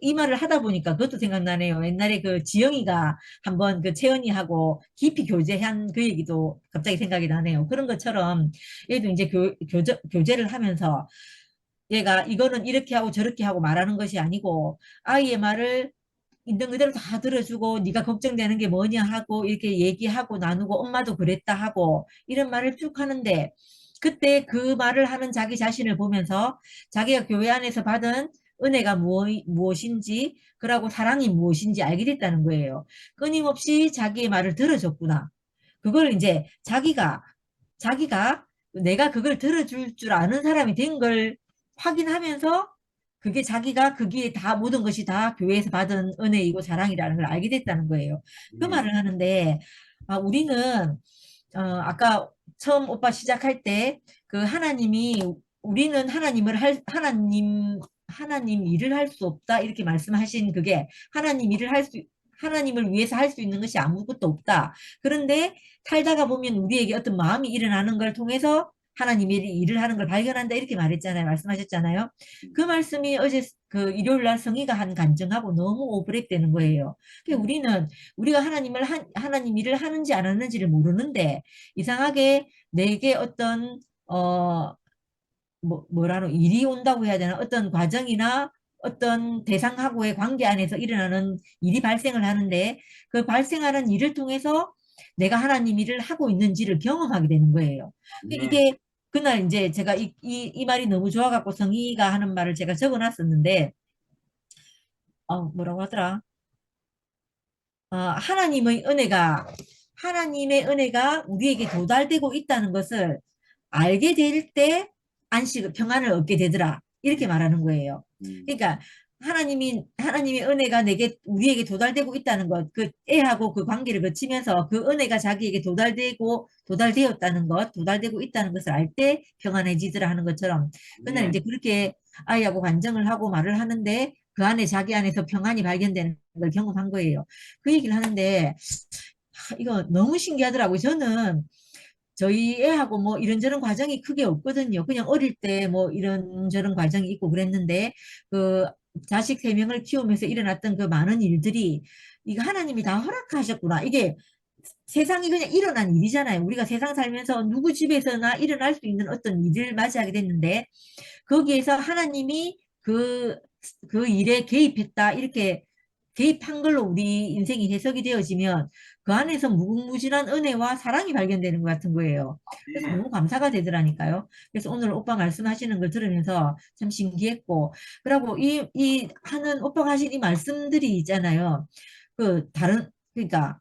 이 말을 하다 보니까 그것도 생각나네요. 옛날에 그 지영이가 한번 그 채연이하고 깊이 교제한 그 얘기도 갑자기 생각이 나네요. 그런 것처럼 얘도 이제 교제를 하면서 얘가 이거는 이렇게 하고 저렇게 하고 말하는 것이 아니고 아이의 말을 있는 그대로 다 들어주고 네가 걱정되는 게 뭐냐 하고 이렇게 얘기하고 나누고 엄마도 그랬다 하고 이런 말을 쭉 하는데 그때 그 말을 하는 자기 자신을 보면서 자기가 교회 안에서 받은 은혜가 무엇인지 그러고 사랑이 무엇인지 알게 됐다는 거예요. 끊임없이 자기의 말을 들어줬구나. 그걸 이제 자기가 내가 그걸 들어줄 줄 아는 사람이 된 걸 확인하면서 그게 자기가 그게 다 모든 것이 다 교회에서 받은 은혜이고 사랑이라는 걸 알게 됐다는 거예요. 그 말을 하는데 우리는 아까 처음 오빠 시작할 때 그 하나님이 우리는 하나님 일을 할 수 없다 이렇게 말씀하신 그게 하나님을 위해서 할 수 있는 것이 아무것도 없다. 그런데 살다가 보면 우리에게 어떤 마음이 일어나는 걸 통해서 하나님이 일을 하는 걸 발견한다 이렇게 말씀하셨잖아요. 그 말씀이 어제 그 일요일 날 성희가 한 간증하고 너무 오버랩 되는 거예요. 우리가 하나님 일을 하는지 안 하는지를 모르는데 이상하게 내게 어떤 뭐라노 일이 온다고 해야 되나 어떤 과정이나 어떤 대상하고의 관계 안에서 일어나는 일이 발생을 하는데 그 발생하는 일을 통해서 내가 하나님 일을 하고 있는지를 경험하게 되는 거예요. 이게 그날 이제 제가 이 말이 너무 좋아갖고 성희가 하는 말을 제가 적어놨었는데 뭐라고 하더라? 하나님의 은혜가 우리에게 도달되고 있다는 것을 알게 될 때 평안을 얻게 되더라. 이렇게 말하는 거예요. 그러니까 하나님의 은혜가 우리에게 도달되고 있다는 것, 그 애하고 그 관계를 거치면서 그 은혜가 자기에게 도달되고 있다는 것을 알 때 평안해지더라 하는 것처럼 그날 이제 그렇게 아이하고 간증을 하고 말을 하는데 그 안에 자기 안에서 평안이 발견되는 걸 경험한 거예요. 그 얘기를 하는데 이거 너무 신기하더라고요. 저는 저희 애하고 뭐 이런저런 과정이 크게 없거든요. 그냥 어릴 때 뭐 이런저런 과정이 있고 그랬는데 그 자식 3명을 키우면서 일어났던 그 많은 일들이 이거 하나님이 다 허락하셨구나. 이게 세상이 그냥 일어난 일이잖아요. 우리가 세상 살면서 누구 집에서나 일어날 수 있는 어떤 일을 맞이하게 됐는데 거기에서 하나님이 그 일에 개입했다. 이렇게 개입한 걸로 우리 인생이 해석이 되어지면 그 안에서 무궁무진한 은혜와 사랑이 발견되는 것 같은 거예요. 그래서 너무 감사가 되더라니까요. 그래서 오늘 오빠 말씀하시는 걸 들으면서 참 신기했고, 그리고 하는 오빠가 하신 이 말씀들이 있잖아요. 그러니까,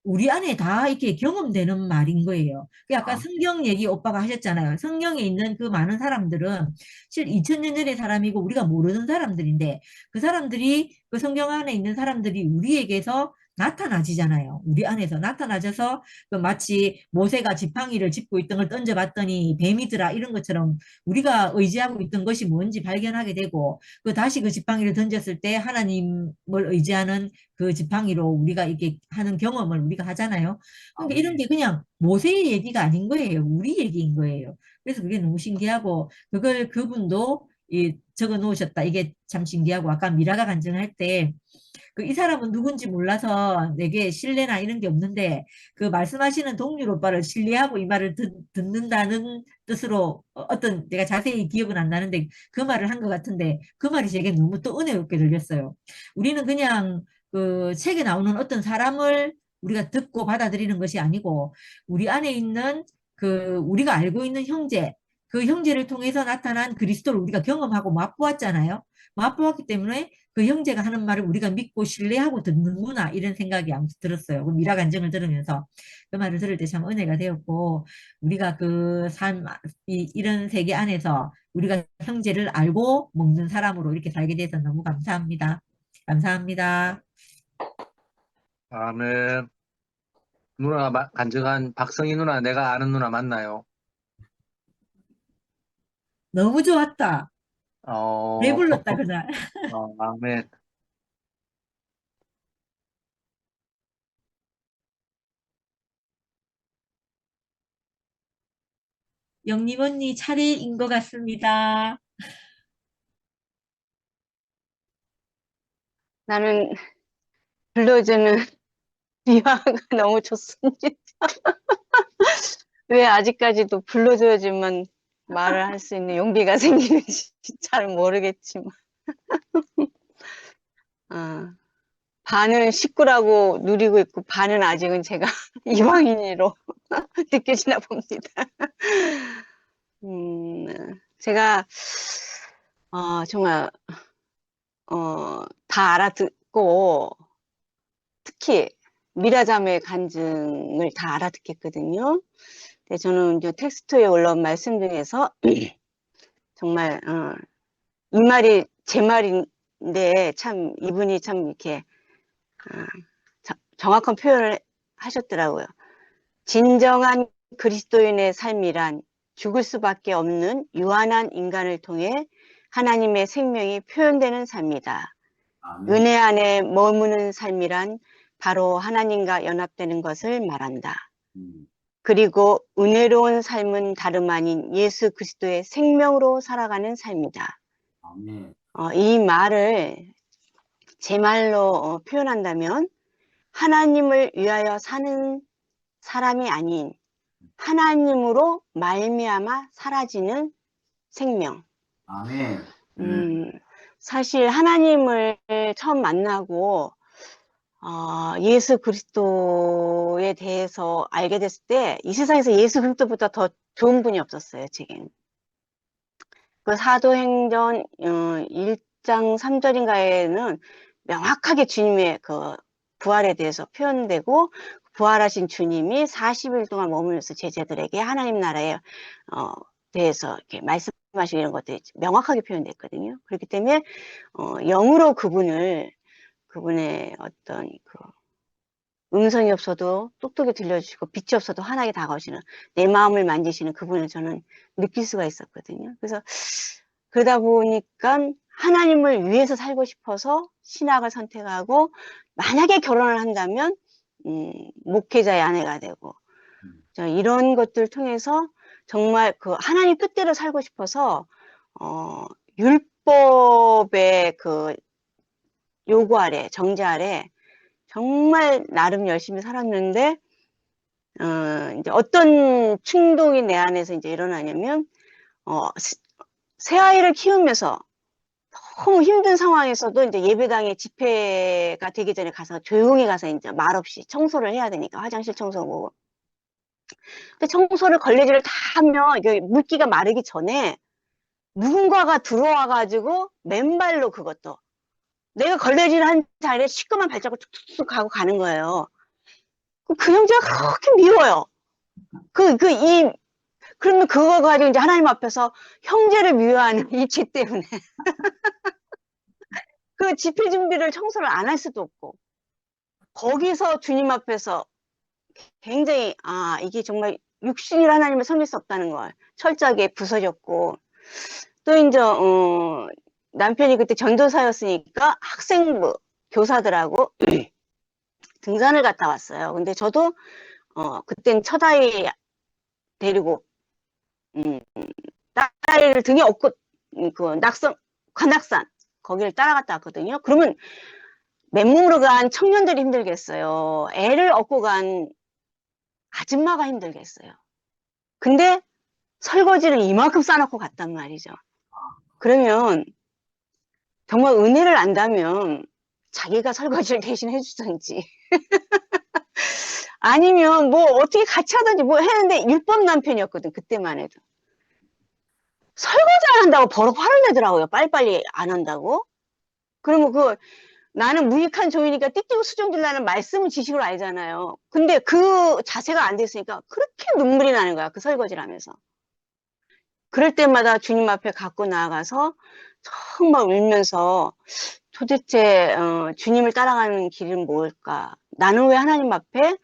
우리 안에 다 이렇게 경험되는 말인 거예요. 아까 성경 얘기 오빠가 하셨잖아요. 성경에 있는 그 많은 사람들은 실 2000년 전의 사람이고 우리가 모르는 사람들인데 그 성경 안에 있는 사람들이 우리에게서 나타나지잖아요. 우리 안에서 나타나져서 그 마치 모세가 지팡이를 짚고 있던 걸 던져봤더니 뱀이더라 이런 것처럼 우리가 의지하고 있던 것이 뭔지 발견하게 되고 그 다시 그 지팡이를 던졌을 때 하나님을 의지하는 그 지팡이로 우리가 이렇게 하는 경험을 우리가 하잖아요. 그러니까 이런 게 그냥 모세의 얘기가 아닌 거예요. 우리 얘기인 거예요. 그래서 그게 너무 신기하고 그걸 그분도 적어 놓으셨다. 이게 참 신기하고 아까 미라가 간증할 때 그 이 사람은 누군지 몰라서 내게 신뢰나 이런 게 없는데 그 말씀하시는 동률 오빠를 신뢰하고 이 말을 듣는다는 뜻으로 어떤 내가 자세히 기억은 안 나는데 그 말을 한 것 같은데 그 말이 제게 너무 또 은혜롭게 들렸어요. 우리는 그냥 그 책에 나오는 어떤 사람을 우리가 듣고 받아들이는 것이 아니고 우리 안에 있는 그 우리가 알고 있는 형제 그 형제를 통해서 나타난 그리스도를 우리가 경험하고 맛보았잖아요. 맛보았기 때문에 그 형제가 하는 말을 우리가 믿고 신뢰하고 듣는구나 이런 생각이 아무튼 들었어요. 그 미라 간증을 들으면서 그 말을 들을 때 참 은혜가 되었고 우리가 그 삶, 이런 세계 안에서 우리가 형제를 알고 먹는 사람으로 이렇게 살게 돼서 너무 감사합니다. 감사합니다. 아멘. 누나 간증한 박성희 누나 내가 아는 누나 맞나요? 너무 좋았다. 배 어, 불렀다 그날. 아멘. 영림 언니 차례인 것 같습니다. 나는 불러주는 미화가 너무 좋습니다. 왜 아직까지도 불러줘야지만 말을 할 수 있는 용기가 생기는지 잘 모르겠지만 반은 식구라고 누리고 있고 반은 아직은 제가 이방인으로 느껴지나 봅니다. 제가 정말 다 알아듣고 특히 미라자매 간증을 다 알아듣겠거든요. 근데 저는 이제 텍스트에 올라온 말씀 중에서 정말 이 말이 제 말인데 참 이분이 참 이렇게 정확한 표현을 하셨더라고요. 진정한 그리스도인의 삶이란 죽을 수밖에 없는 유한한 인간을 통해 하나님의 생명이 표현되는 삶이다. 은혜 안에 머무는 삶이란 바로 하나님과 연합되는 것을 말한다. 그리고 은혜로운 삶은 다름 아닌 예수 그리스도의 생명으로 살아가는 삶이다. 이 말을 제 말로 표현한다면 하나님을 위하여 사는 사람이 아닌 하나님으로 말미암아 사라지는 생명. 아멘. 사실 하나님을 처음 만나고 예수 그리스도에 대해서 알게 됐을 때 이 세상에서 예수 그리스도보다 더 좋은 분이 없었어요, 제겐. 그 사도행전 1장 3절인가에는 명확하게 주님의 그 부활에 대해서 표현되고 부활하신 주님이 40일 동안 머물면서 제자들에게 하나님 나라에 대해서 이렇게 말씀하시는 이런 것들이 명확하게 표현됐거든요. 그렇기 때문에 영으로 그분의 어떤 그 음성이 없어도 똑똑히 들려주시고 빛이 없어도 환하게 다가오시는 내 마음을 만지시는 그분을 저는 느낄 수가 있었거든요. 그래서 그러다 보니까 하나님을 위해서 살고 싶어서 신학을 선택하고 만약에 결혼을 한다면 목회자의 아내가 되고 이런 것들을 통해서 정말 그 하나님 뜻대로 살고 싶어서 율법의 그 요구 아래 정제 아래 정말 나름 열심히 살았는데 이제 어떤 충동이 내 안에서 이제 일어나냐면 새아이를 키우면서 너무 힘든 상황에서도 이제 예배당에 집회가 되기 전에 가서 조용히 가서 이제 말없이 청소를 해야 되니까 화장실 청소고. 근데 청소를 걸레질을 다 하면 이게 물기가 마르기 전에 누군가가 들어와 가지고 맨발로 그것도 내가 걸레질 한 자리에 시커먼 발자국 툭툭툭 하고 가는 거예요. 그 형제가 그렇게 미워요. 그러면 그거 가지고 이제 하나님 앞에서 형제를 미워하는 이 죄 때문에 그 집회 준비를 청소를 안 할 수도 없고 거기서 주님 앞에서 굉장히 이게 정말 육신이라 하나님을 섬길 수 없다는 걸 철저하게 부서졌고, 또 이제 남편이 그때 전도사였으니까 학생부 교사들하고 등산을 갔다 왔어요. 근데 저도 그땐 첫 아이 데리고 딸을 등에 업고 그 관악산 거기를 따라갔다 왔거든요. 그러면 맨몸으로 간 청년들이 힘들겠어요. 애를 업고 간 아줌마가 힘들겠어요. 근데 설거지를 이만큼 싸놓고 갔단 말이죠. 그러면 정말 은혜를 안다면 자기가 설거지를 대신 해주든지 아니면 뭐 어떻게 같이 하든지 뭐 했는데 율법 남편이었거든. 그때만 해도. 설거지 안 한다고 버럭 화를 내더라고요. 빨리빨리 안 한다고. 그러면 나는 무익한 종이니까 띠띠고 수종질라는 말씀은 지식으로 알잖아요. 근데 그 자세가 안 됐으니까 그렇게 눈물이 나는 거야. 그 설거지를 하면서. 그럴 때마다 주님 앞에 갖고 나아가서 정말 울면서 도대체 주님을 따라가는 길은 뭘까? 나는 왜 하나님 앞에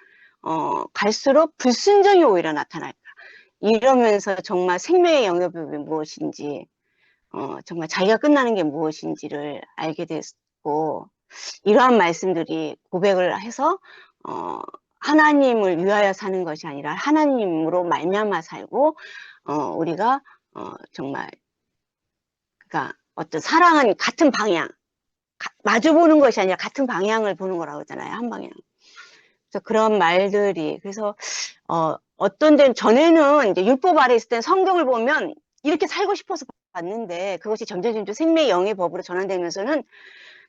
갈수록 불순종이 오히려 나타날까? 이러면서 정말 생명의 영역이 무엇인지 정말 자기가 끝나는 게 무엇인지를 알게 됐고, 이러한 말씀들이 고백을 해서 하나님을 위하여 사는 것이 아니라 하나님으로 말미암아 살고 우리가 정말 그러니까 어떤 사랑은 같은 방향, 마주 보는 것이 아니라 같은 방향을 보는 거라고 하잖아요. 한 방향. 그래서 그런 말들이 그래서 어떤 데는 전에는 이제 율법 아래 있을 땐 성경을 보면 이렇게 살고 싶어서 봤는데 그것이 점점 생명의 영의 법으로 전환되면서는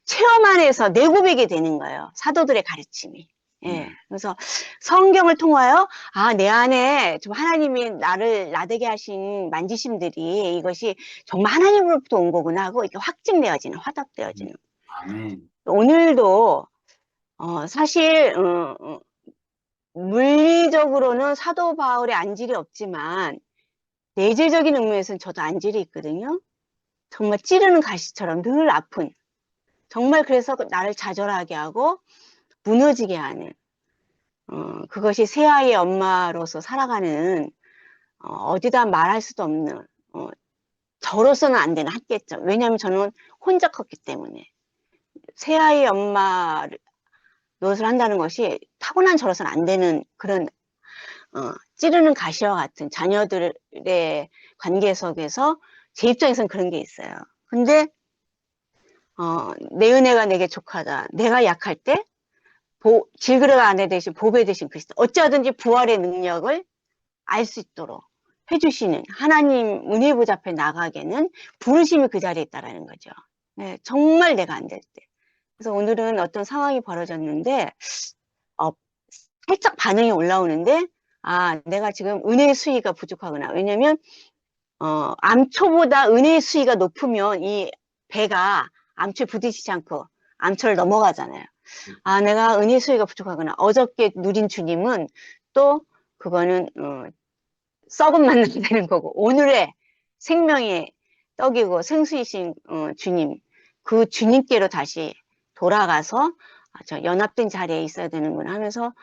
체험 안에서 내 고백이 되는 거예요. 사도들의 가르침이. 예. 그래서 성경을 통하여 내 안에 좀 하나님이 나를 나되게 하신 만지심들이 이것이 정말 하나님으로부터 온 거구나 하고 이렇게 확증되어지는, 화답되어지는. 아멘. 오늘도 사실 물리적으로는 사도 바울의 안질이 없지만 내재적인 의미에서는 저도 안질이 있거든요. 정말 찌르는 가시처럼 늘 아픈, 정말 그래서 나를 좌절하게 하고 무너지게 하는 그것이 새아이의 엄마로서 살아가는 어디다 말할 수도 없는 저로서는 안 되는 한계점. 왜냐하면 저는 혼자 컸기 때문에 새아이의 엄마 노릇을 한다는 것이 타고난 저로서는 안 되는 그런 찌르는 가시와 같은 자녀들의 관계 속에서 제 입장에서는 그런 게 있어요. 근데 내 은혜가 내게 족하다. 내가 약할 때 질그레가 아내 대신 보배 대신 그리스도. 어찌하든지 부활의 능력을 알 수 있도록 해주시는 하나님 은혜 보좌 앞에 나가게는 부르심이 그 자리에 있다라는 거죠. 네, 정말 내가 안 될 때. 그래서 오늘은 어떤 상황이 벌어졌는데 살짝 반응이 올라오는데 내가 지금 은혜의 수위가 부족하구나. 왜냐면 암초보다 은혜의 수위가 높으면 이 배가 암초에 부딪히지 않고 암초를 넘어가잖아요. 내가 은혜의 수위가 부족하구나. 어저께 누린 주님은 또 그거는 썩은 만남 되는 거고, 오늘의 생명의 떡이고 생수이신 주님, 그 주님께로 다시 돌아가서 저 연합된 자리에 있어야 되는구나 하면서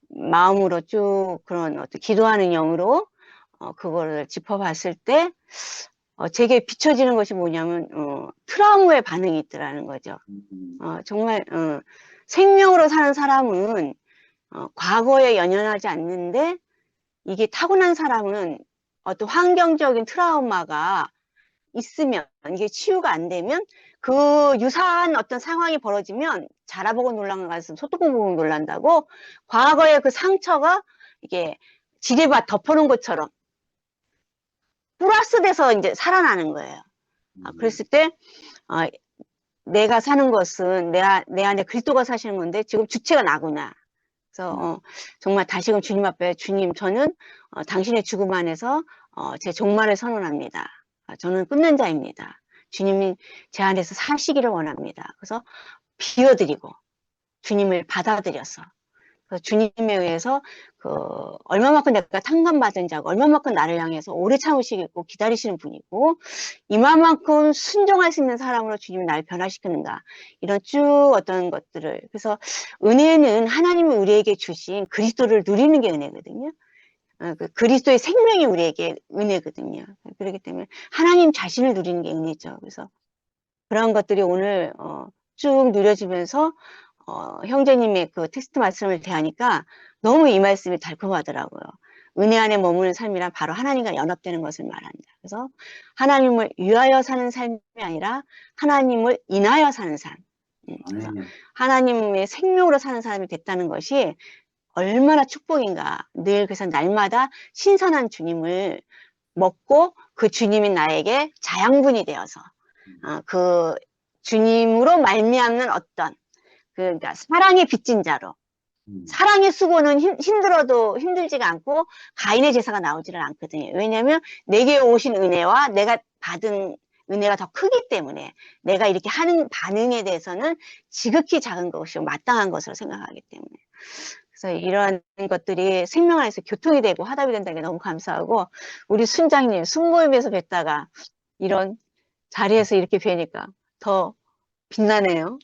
마음으로 쭉 그런 어떤 기도하는 영으로 그거를 짚어봤을 때 제게 비춰지는 것이 뭐냐면 트라우마의 반응이 있더라는 거죠. 정말 생명으로 사는 사람은 과거에 연연하지 않는데 이게 타고난 사람은 어떤 환경적인 트라우마가 있으면 이게 치유가 안 되면 그 유사한 어떤 상황이 벌어지면 자라보고 놀란 것 같으면 소뚜껑 보고 놀란다고 과거의 그 상처가 이게 지뢰밭 덮어놓은 것처럼 플러스 돼서 이제 살아나는 거예요. 그랬을 때 내가 사는 것은 내 안에 그리스도가 사시는 건데 지금 주체가 나구나. 그래서 정말 다시금 주님 앞에 주님 저는 당신의 죽음 안에서 제 종말을 선언합니다. 저는 끊는 자입니다. 주님이 제 안에서 사시기를 원합니다. 그래서 비워드리고 주님을 받아들여서 그 주님에 의해서 그 얼마만큼 내가 탕감받은 자고 얼마만큼 나를 향해서 오래 참으시겠고 기다리시는 분이고 이만큼 순종할 수 있는 사람으로 주님이 나를 변화시키는가 이런 쭉 어떤 것들을 그래서 은혜는 하나님이 우리에게 주신 그리스도를 누리는 게 은혜거든요. 그 그리스도의 생명이 우리에게 은혜거든요. 그렇기 때문에 하나님 자신을 누리는 게 은혜죠. 그래서 그런 것들이 오늘 쭉 누려지면서 형제님의 그 텍스트 말씀을 대하니까 너무 이 말씀이 달콤하더라고요. 은혜 안에 머무는 삶이란 바로 하나님과 연합되는 것을 말한다. 그래서 하나님을 위하여 사는 삶이 아니라 하나님을 인하여 사는 삶. 그래서 아멘. 하나님의 생명으로 사는 사람이 됐다는 것이 얼마나 축복인가. 늘 그래서 날마다 신선한 주님을 먹고 그 주님이 나에게 자양분이 되어서 그 주님으로 말미암는 어떤 그러니까 사랑의 빚진 자로 사랑의 수고는 힘들어도 힘들지가 않고 가인의 제사가 나오지를 않거든요. 왜냐하면 내게 오신 은혜와 내가 받은 은혜가 더 크기 때문에 내가 이렇게 하는 반응에 대해서는 지극히 작은 것이고 마땅한 것으로 생각하기 때문에 그래서 이런 것들이 생명 안에서 교통이 되고 화답이 된다는 게 너무 감사하고 우리 순장님 순모임에서 뵀다가 이런 자리에서 이렇게 뵈니까 더 빛나네요.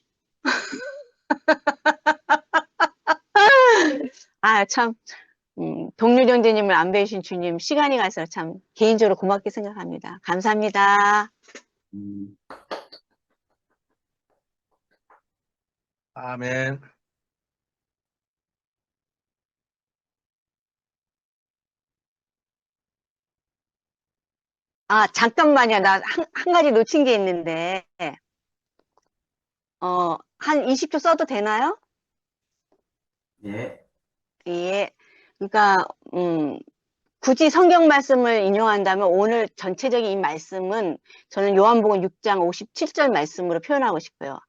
아, 참, 동료 형제님을 안 뵈신 주님, 시간이 가서 참 개인적으로 고맙게 생각합니다. 감사합니다. 아멘. 아, 잠깐만요. 나 한 가지 놓친 게 있는데, 한 20초 써도 되나요? 예. 예. 그러니까, 굳이 성경 말씀을 인용한다면 오늘 전체적인 이 말씀은 저는 요한복음 6장 57절 말씀으로 표현하고 싶어요.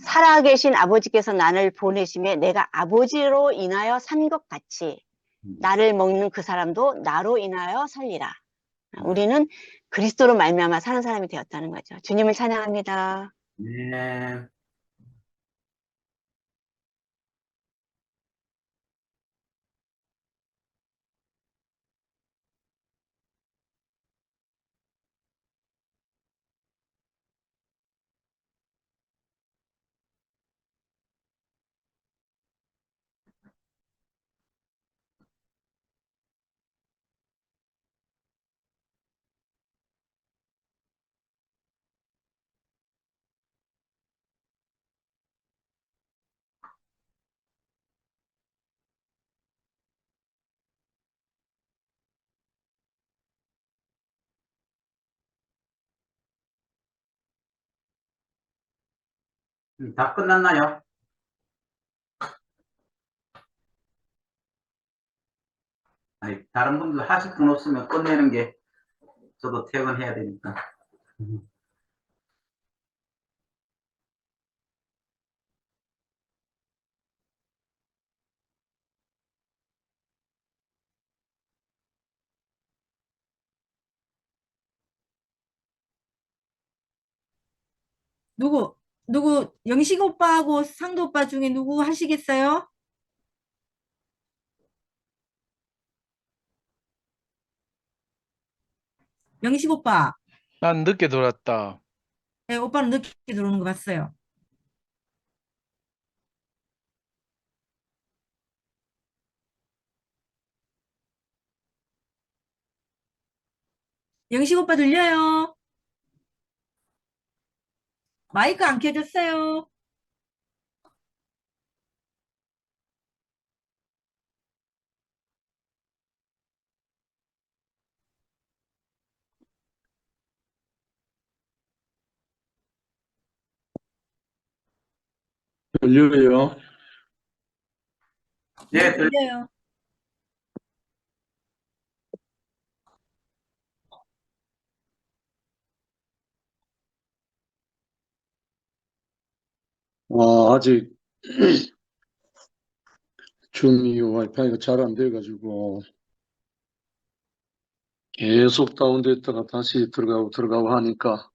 살아계신 아버지께서 나를 보내심에 내가 아버지로 인하여 산 것 같이 나를 먹는 그 사람도 나로 인하여 살리라. 우리는 그리스도로 말미암아 사는 사람이 되었다는 거죠. 주님을 찬양합니다. 네. 다 끝났나요? 아니, 다른 분들 하실 분 없으면 끝내는 게 저도 퇴근해야 되니까. 누구, 영식 오빠하고 상도 오빠 중에 누구 하시겠어요? 영식 오빠. 난 늦게 돌았다. 네, 오빠는 늦게 들어오는 거 봤어요. 영식 오빠 들려요? 마이크 안 켜졌어요. 들려요? 네, 예, 들려요. 아직 줌이 와이파이가 잘 안 돼가지고 계속 다운됐다가 다시 들어가고 하니까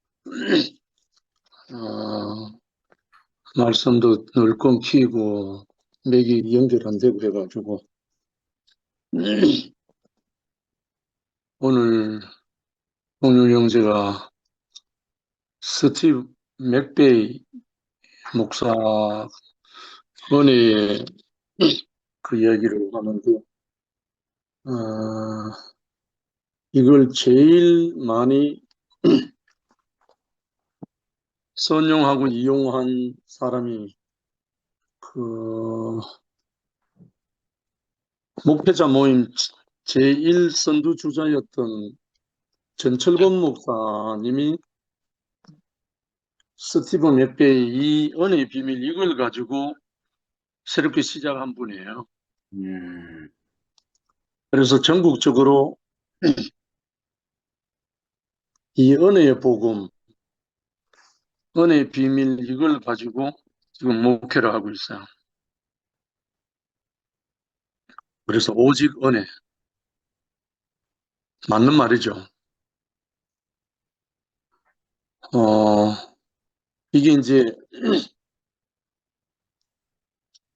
말씀도 늘 끊기고 맥이 연결 안 되고 해가지고 오늘 오늘 형제가 스티브 맥베이 목사 은혜의 그 이야기를 하는데 이걸 제일 많이 선용하고 이용한 사람이 그 목회자 모임 제1선두 주자였던 전철권 목사님이 스티븐 맥베이 이 은혜의 비밀 이걸 가지고 새롭게 시작한 분이에요. 그래서 전국적으로 이 은혜의 복음, 은혜의 비밀 이걸 가지고 지금 목회를 하고 있어요. 그래서 오직 은혜. 맞는 말이죠. 이게 이제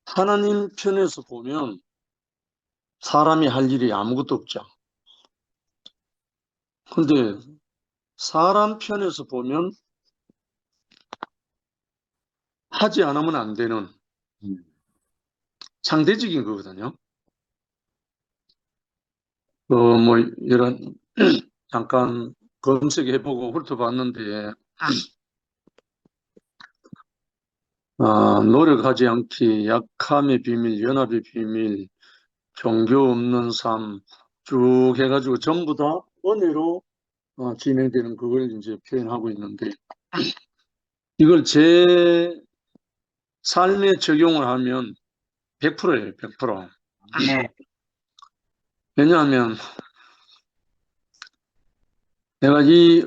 하나님 편에서 보면 사람이 할 일이 아무것도 없죠. 근데 사람 편에서 보면 하지 않으면 안 되는 상대적인 거거든요. 뭐 이런 잠깐 검색해보고 훑어봤는데 노력하지 않기, 약함의 비밀, 연합의 비밀, 종교 없는 삶 쭉 해가지고 전부 다 은혜로 진행되는 그걸 이제 표현하고 있는데 이걸 제 삶에 적용을 하면 100%예요, 100%. 네. 왜냐하면 내가 이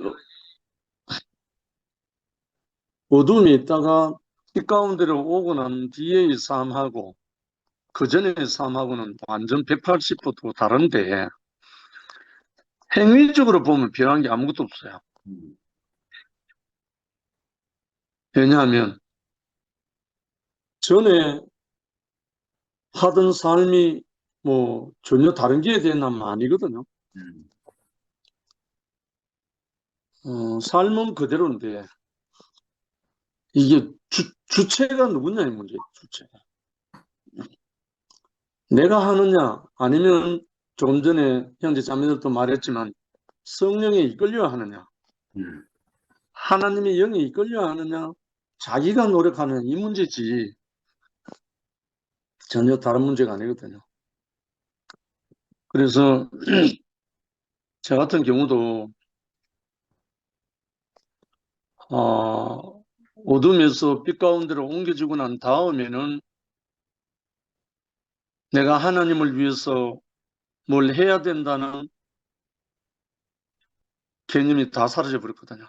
어둠이 있다가 빛 가운데로 오고 난 뒤의 삶하고 그 전의 삶하고는 완전 180도 다른데 행위적으로 보면 변한 게 아무것도 없어요. 왜냐하면 전에 하던 삶이 뭐 전혀 다른 게 되나면 아니거든요. 삶은 그대로인데 이게 주체가 누구냐의 문제예요. 주체가. 내가 하느냐 아니면 조금 전에 형제 자매들도 말했지만 성령에 이끌려 하느냐 하나님의 영에 이끌려 하느냐 자기가 노력하는 이 문제지 전혀 다른 문제가 아니거든요. 그래서 저 같은 경우도 어둠에서 빛 가운데로 옮겨지고 난 다음에는 내가 하나님을 위해서 뭘 해야 된다는 개념이 다 사라져 버렸거든요.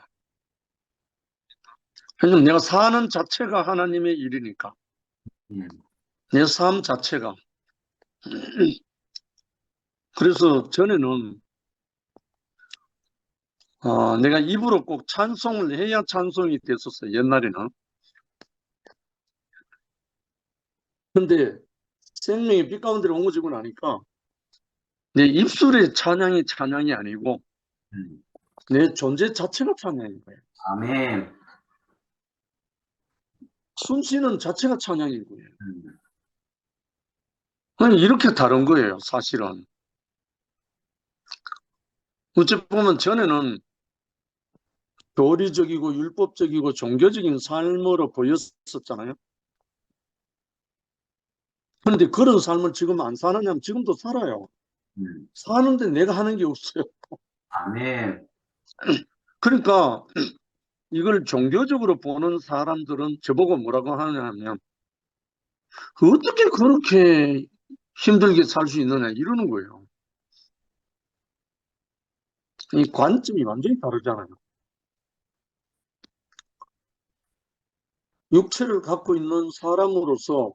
왜냐면 내가 사는 자체가 하나님의 일이니까. 내 삶 자체가. 그래서 전에는 내가 입으로 꼭 찬송을 해야 찬송이 됐었어요. 옛날에는. 근데 생명이 빛 가운데로 옮겨지고 나니까 내 입술의 찬양이 아니고 내 존재 자체가 찬양인 거예요. 아멘. 숨쉬는 자체가 찬양인 거예요. 아니, 이렇게 다른 거예요, 사실은. 어찌 보면 전에는 교리적이고 율법적이고 종교적인 삶으로 보였었잖아요. 그런데 그런 삶을 지금 안 사느냐면 지금도 살아요. 사는데 내가 하는 게 없어요. 아멘. 그러니까 이걸 종교적으로 보는 사람들은 저보고 뭐라고 하냐면 어떻게 그렇게 힘들게 살 수 있느냐 이러는 거예요. 이 관점이 완전히 다르잖아요. 육체를 갖고 있는 사람으로서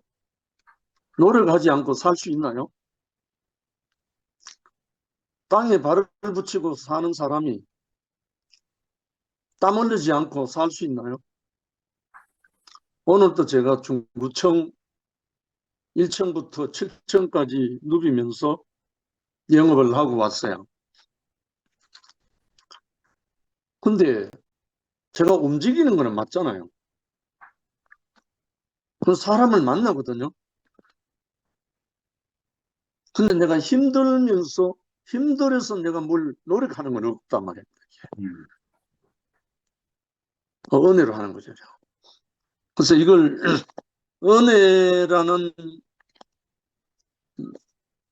노력하지 않고 살 수 있나요? 땅에 발을 붙이고 사는 사람이 땀 흘리지 않고 살 수 있나요? 오늘도 제가 중구청 1층부터 7층까지 누비면서 영업을 하고 왔어요. 근데 제가 움직이는 거는 맞잖아요. 그 사람을 만나거든요. 근데 내가 힘들어서 내가 뭘 노력하는 건 없단 말이에요. 은혜로 하는 거죠. 그래서 이걸 은혜라는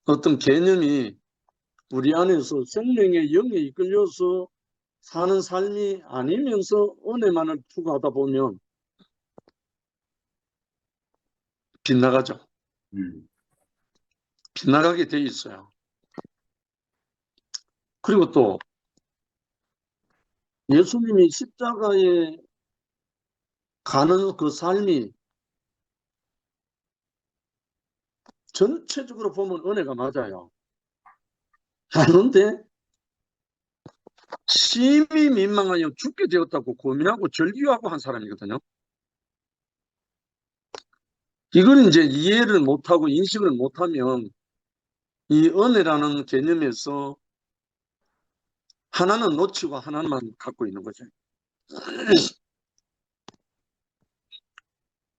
어떤 개념이 우리 안에서 생명의 영에 이끌려서 사는 삶이 아니면서 은혜만을 추구하다 보면 빗나가죠. 빗나가게 돼 있어요. 그리고 또 예수님이 십자가에 가는 그 삶이 전체적으로 보면 은혜가 맞아요. 그런데 심히 민망하여 죽게 되었다고 고민하고 절규하고 한 사람이거든요. 이걸 이제 이해를 못하고 인식을 못하면 이 은혜라는 개념에서 하나는 놓치고 하나만 갖고 있는 거죠.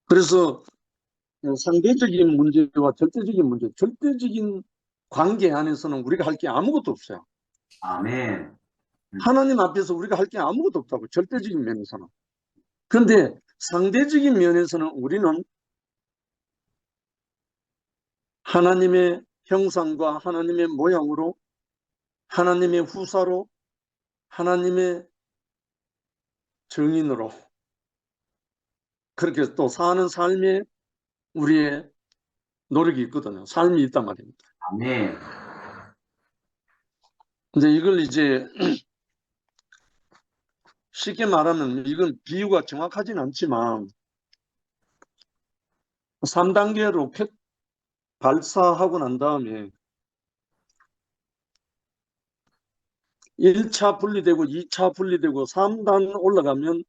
그래서 상대적인 문제와 절대적인 문제, 절대적인 관계 안에서는 우리가 할 게 아무것도 없어요. 아멘. 하나님 앞에서 우리가 할 게 아무것도 없다고, 절대적인 면에서는. 그런데 상대적인 면에서는 우리는 하나님의 형상과 하나님의 모양으로, 하나님의 후사로, 하나님의 증인으로 그렇게 또 사는 삶에 우리의 노력이 있거든요. 삶이 있단 말입니다. 아멘. 근데 이걸 이제 쉽게 말하면, 이건 비유가 정확하진 않지만 3단계 로켓 발사하고 난 다음에 1차 분리되고 2차 분리되고 3단 올라가면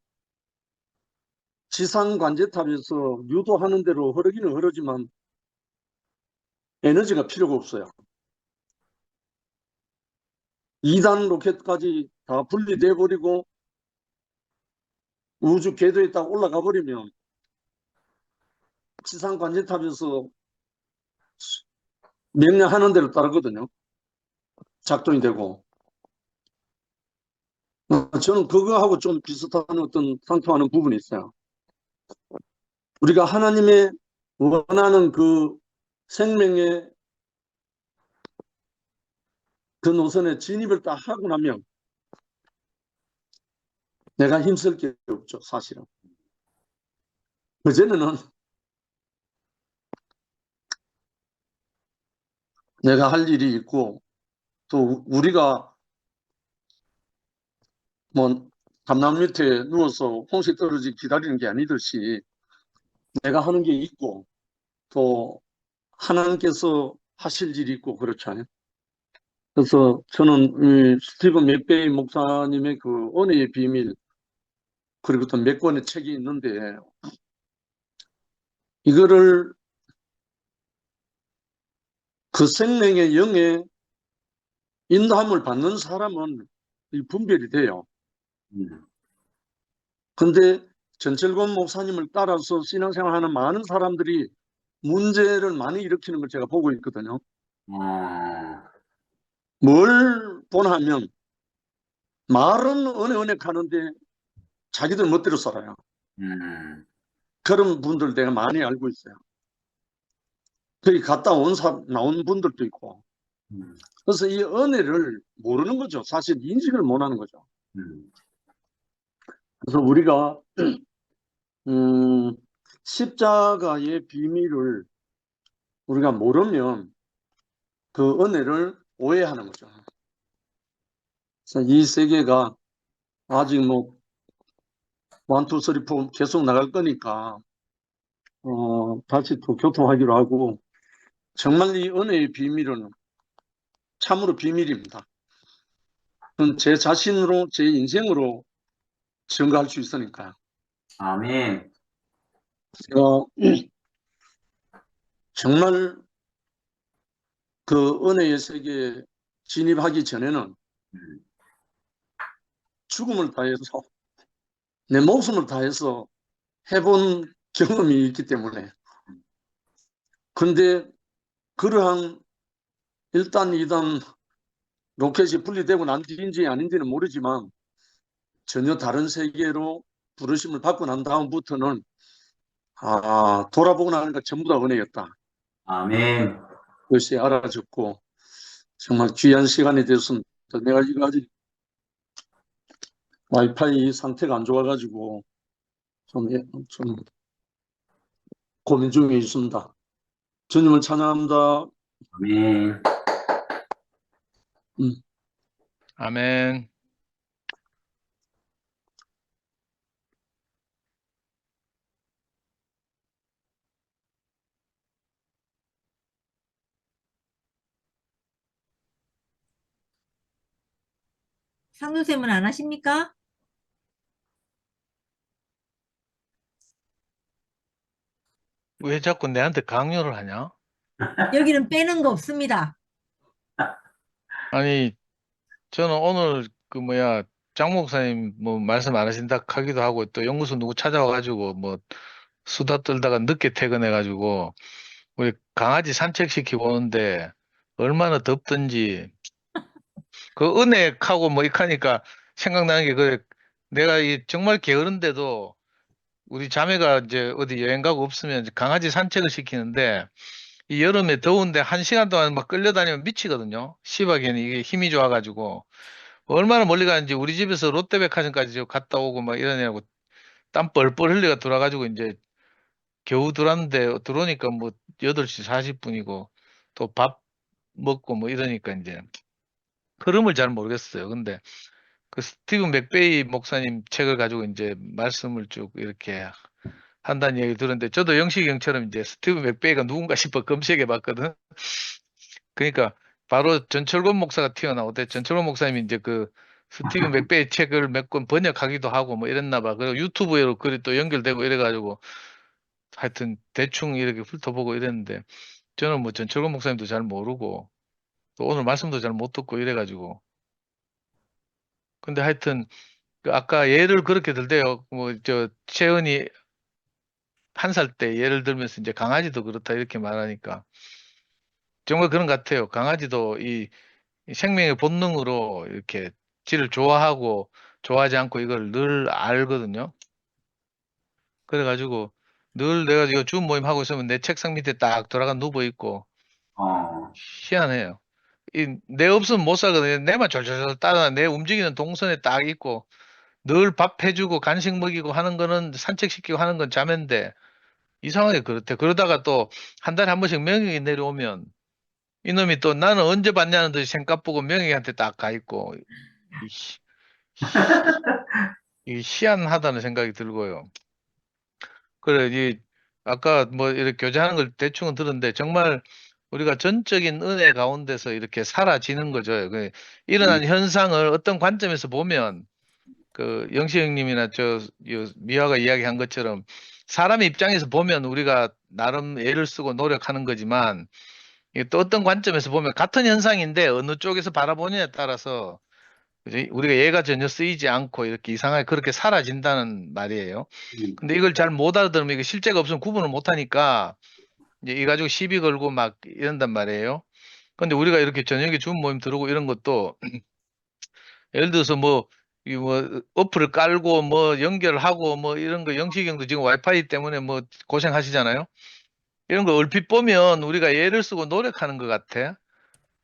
지상 관제탑에서 유도하는 대로 흐르기는 흐르지만 에너지가 필요가 없어요. 2단 로켓까지 다 분리돼 버리고 우주 궤도에 딱 올라가 버리면 지상 관제탑에서 명령하는 대로 따르거든요. 작동이 되고. 저는 그거하고 좀 비슷한 어떤 상통하는 부분이 있어요. 우리가 하나님의 원하는 그 생명의 그 노선에 진입을 딱 하고 나면 내가 힘쓸 게 없죠, 사실은. 그전에는 내가 할 일이 있고, 또 우리가 뭐 담나무 밑에 누워서 홍시 떨어지기 기다리는 게 아니듯이 내가 하는 게 있고, 또 하나님께서 하실 일이 있고, 그렇잖아요. 그래서 저는 스티븐 맥베이 목사님의 그 은혜의 비밀, 그리고 또 몇 권의 책이 있는데, 이거를 그 생명의 영의 인도함을 받는 사람은 이 분별이 돼요. 근데 전철권 목사님을 따라서 신앙생활하는 많은 사람들이 문제를 많이 일으키는 걸 제가 보고 있거든요. 뭘 보냐면 말은 은혜 하는데 자기들 멋대로 살아요. 그런 분들 내가 많이 알고 있어요. 거기 갔다 나온 분들도 있고. 그래서 이 은혜를 모르는 거죠. 사실 인식을 못하는 거죠. 그래서 우리가 십자가의 비밀을 우리가 모르면 그 은혜를 오해하는 거죠. 그래서 이 세계가 아직 뭐 1, 2, 3, 4 계속 나갈 거니까 다시 또 교통하기로 하고, 정말 이 은혜의 비밀은 참으로 비밀입니다. 제 자신으로, 제 인생으로 증거할 수 있으니까요. 아멘. 정말 그 은혜의 세계에 진입하기 전에는 죽음을 다해서 내 목숨을 다해서 해본 경험이 있기 때문에. 근데 그러한 1단, 2단 로켓이 분리되고 난 뒤인지 아닌지는 모르지만 전혀 다른 세계로 부르심을 받고 난 다음부터는 돌아보고 나니까 전부 다 은혜였다. 아멘. 그것이 알아졌고 정말 귀한 시간이 되었습니다. 내가 이거 아직 와이파이 상태가 안 좋아가지고 좀 고민 중에 있습니다. 주님을 찬양합니다. 아멘. 아멘. 상도쌤은 안 하십니까? 왜 자꾸 내한테 강요를 하냐? 여기는 빼는 거 없습니다. 아니, 저는 오늘 그 뭐야, 장 목사님 뭐 말씀 안 하신다 하기도 하고 또 연구소 누구 찾아와가지고 뭐 수다 떨다가 늦게 퇴근해가지고 우리 강아지 산책시키고 오는데 얼마나 덥던지 그 은행하고 뭐 이렇게 하니까 생각나는 게 그래. 내가 정말 게으른데도 우리 자매가 이제 어디 여행 가고 없으면 이제 강아지 산책을 시키는데 이 여름에 더운데 1시간 동안 막 끌려다니면 미치거든요. 시바견이 이게 힘이 좋아가지고 얼마나 멀리 가는지 우리 집에서 롯데백화점까지 저 갔다 오고 막 이러냐고 땀 뻘뻘 흘려가 돌아가지고 이제 겨우 들어왔는데 들어오니까 뭐 8시 40분이고 또 밥 먹고 뭐 이러니까 이제 흐름을 잘 모르겠어요. 근데 그 스티븐 맥베이 목사님 책을 가지고 이제 말씀을 쭉 이렇게 한다는 얘기 들었는데 저도 영식이 형처럼 이제 스티븐 맥베이가 누군가 싶어 검색해 봤거든. 그러니까 바로 전철권 목사가 튀어나오대. 전철권 목사님이 이제 그 스티븐 맥베이 책을 몇 권 번역하기도 하고 뭐 이랬나 봐. 그리고 유튜브로 글이 또 연결되고 이래가지고 하여튼 대충 이렇게 훑어보고 이랬는데 저는 뭐 전철권 목사님도 잘 모르고 또 오늘 말씀도 잘 못 듣고 이래가지고 근데 하여튼 그 아까 예를 그렇게 들대요. 뭐 저 채은이 1살 때 예를 들면서 이제 강아지도 그렇다 이렇게 말하니까 정말 그런 것 같아요. 강아지도 이 생명의 본능으로 이렇게 지를 좋아하고 좋아하지 않고 이걸 늘 알거든요. 그래가지고 늘 내가 이거 줌 모임 하고 있으면 내 책상 밑에 딱 돌아가 누워 있고 희한해요. 내 없으면 못 살거든요. 내만 졸졸졸 따라 내 움직이는 동선에 딱 있고 늘 밥 해주고 간식 먹이고 하는 거는 산책시키고 하는 건 자매인데 이상하게 그렇대. 그러다가 또 한 달에 한 번씩 명령이 내려오면 이놈이 또 나는 언제 봤냐는 듯이 생각 보고 명령이한테 딱 가 있고 이 희한하다는 생각이 들고요. 그래, 아까 뭐 이렇게 교제하는 걸 대충은 들었는데 정말 우리가 전적인 은혜 가운데서 이렇게 사라지는 거죠. 일어난 현상을 어떤 관점에서 보면 그 영식 형님이나 미화가 이야기한 것처럼 사람의 입장에서 보면 우리가 나름 애를 쓰고 노력하는 거지만 이게 또 어떤 관점에서 보면 같은 현상인데 어느 쪽에서 바라보느냐에 따라서 그지? 우리가 얘가 전혀 쓰이지 않고 이렇게 이상하게 그렇게 사라진다는 말이에요. 근데 이걸 잘 못 알아들으면 이게 실제가 없으면 구분을 못 하니까 이제 이 가지고 시비 걸고 막 이런단 말이에요. 근데 우리가 이렇게 저녁에 줌 모임 들어오고 이런 것도 예를 들어서 뭐 어플을 깔고 뭐 연결하고 뭐 이런 거 영식이 형도 지금 와이파이 때문에 뭐 고생하시잖아요. 이런 거 얼핏 보면 우리가 애를 쓰고 노력하는 것 같아.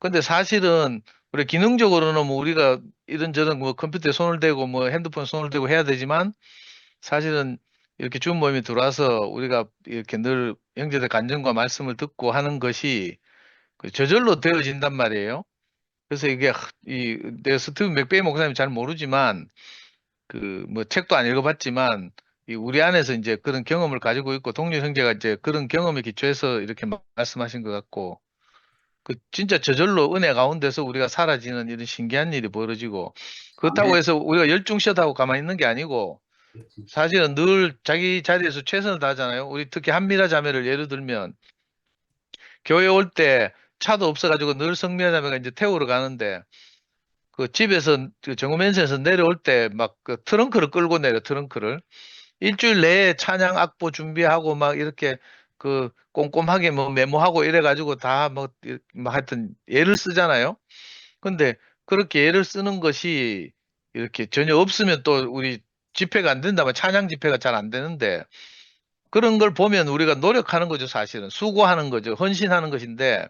근데 사실은 우리 기능적으로는 뭐 우리가 이런저런 뭐 컴퓨터에 손을 대고 뭐 핸드폰 손을 대고 해야 되지만 사실은 이렇게 줌 모임에 들어와서 우리가 이렇게 늘 형제들 간증과 말씀을 듣고 하는 것이 저절로 되어진단 말이에요. 그래서 이게 내가 스티븐 맥베이 목사님 잘 모르지만 그 뭐 책도 안 읽어봤지만 우리 안에서 이제 그런 경험을 가지고 있고 동료 형제가 이제 그런 경험에 기초해서 이렇게 말씀하신 것 같고 그 진짜 저절로 은혜 가운데서 우리가 사라지는 이런 신기한 일이 벌어지고 그렇다고 해서 우리가 열중시하다고 가만히 있는 게 아니고 사실은 늘 자기 자리에서 최선을 다하잖아요. 우리 특히 한미라 자매를 예를 들면 교회 올 때 차도 없어가지고 늘 성묘자매가 이제 태우러 가는데 그 집에서 그 정우면세에서 내려올 때 막 그 트렁크를 끌고 내려 트렁크를 일주일 내에 찬양 악보 준비하고 막 이렇게 그 꼼꼼하게 뭐 메모하고 이래가지고 다 뭐 하여튼 애를 쓰잖아요. 근데 그렇게 애를 쓰는 것이 이렇게 전혀 없으면 또 우리 집회가 안 된다면 찬양 집회가 잘 안 되는데 그런 걸 보면 우리가 노력하는 거죠, 사실은. 수고하는 거죠. 헌신하는 것인데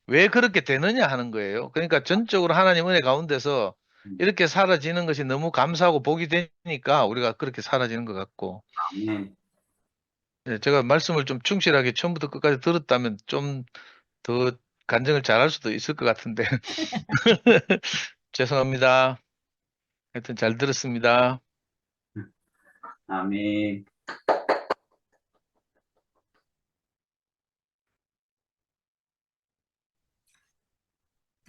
왜 그렇게 되느냐 하는 거예요. 그러니까 전적으로 하나님 은혜 가운데서 이렇게 사라지는 것이 너무 감사하고 복이 되니까 우리가 그렇게 사라지는 것 같고. 아멘. 네, 제가 말씀을 좀 충실하게 처음부터 끝까지 들었다면 좀 더 간증을 잘할 수도 있을 것 같은데. 죄송합니다. 하여튼 잘 들었습니다. 아멘.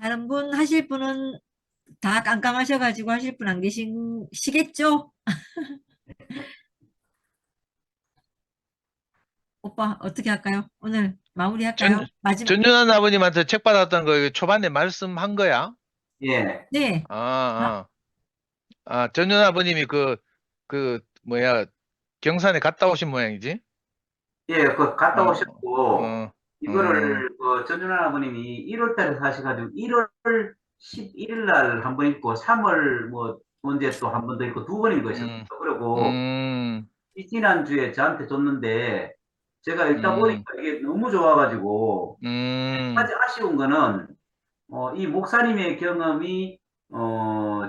다른 분 하실 분은 다 깜깜하셔가지고 하실 분 안 계시겠죠? 오빠 어떻게 할까요? 오늘 마무리할까요? 마지막. 전윤환 아버님한테 책 받았던 거 이거 초반에 말씀한 거야? 예. 네. 전윤환 아버님이 뭐야, 경산에 갔다 오신 모양이지? 예, 그 갔다 오셨고, 어, 이거를 전준환 아버님이 1월 달에 사셔가지고 1월 11일 날 한 번 있고 3월 뭐 언제 또 한 번 더 있고 2번인 것이었어요. 그리고 지난주에 저한테 줬는데 제가 읽다 보니까 이게 너무 좋아가지고 아주 아쉬운 거는 이 목사님의 경험이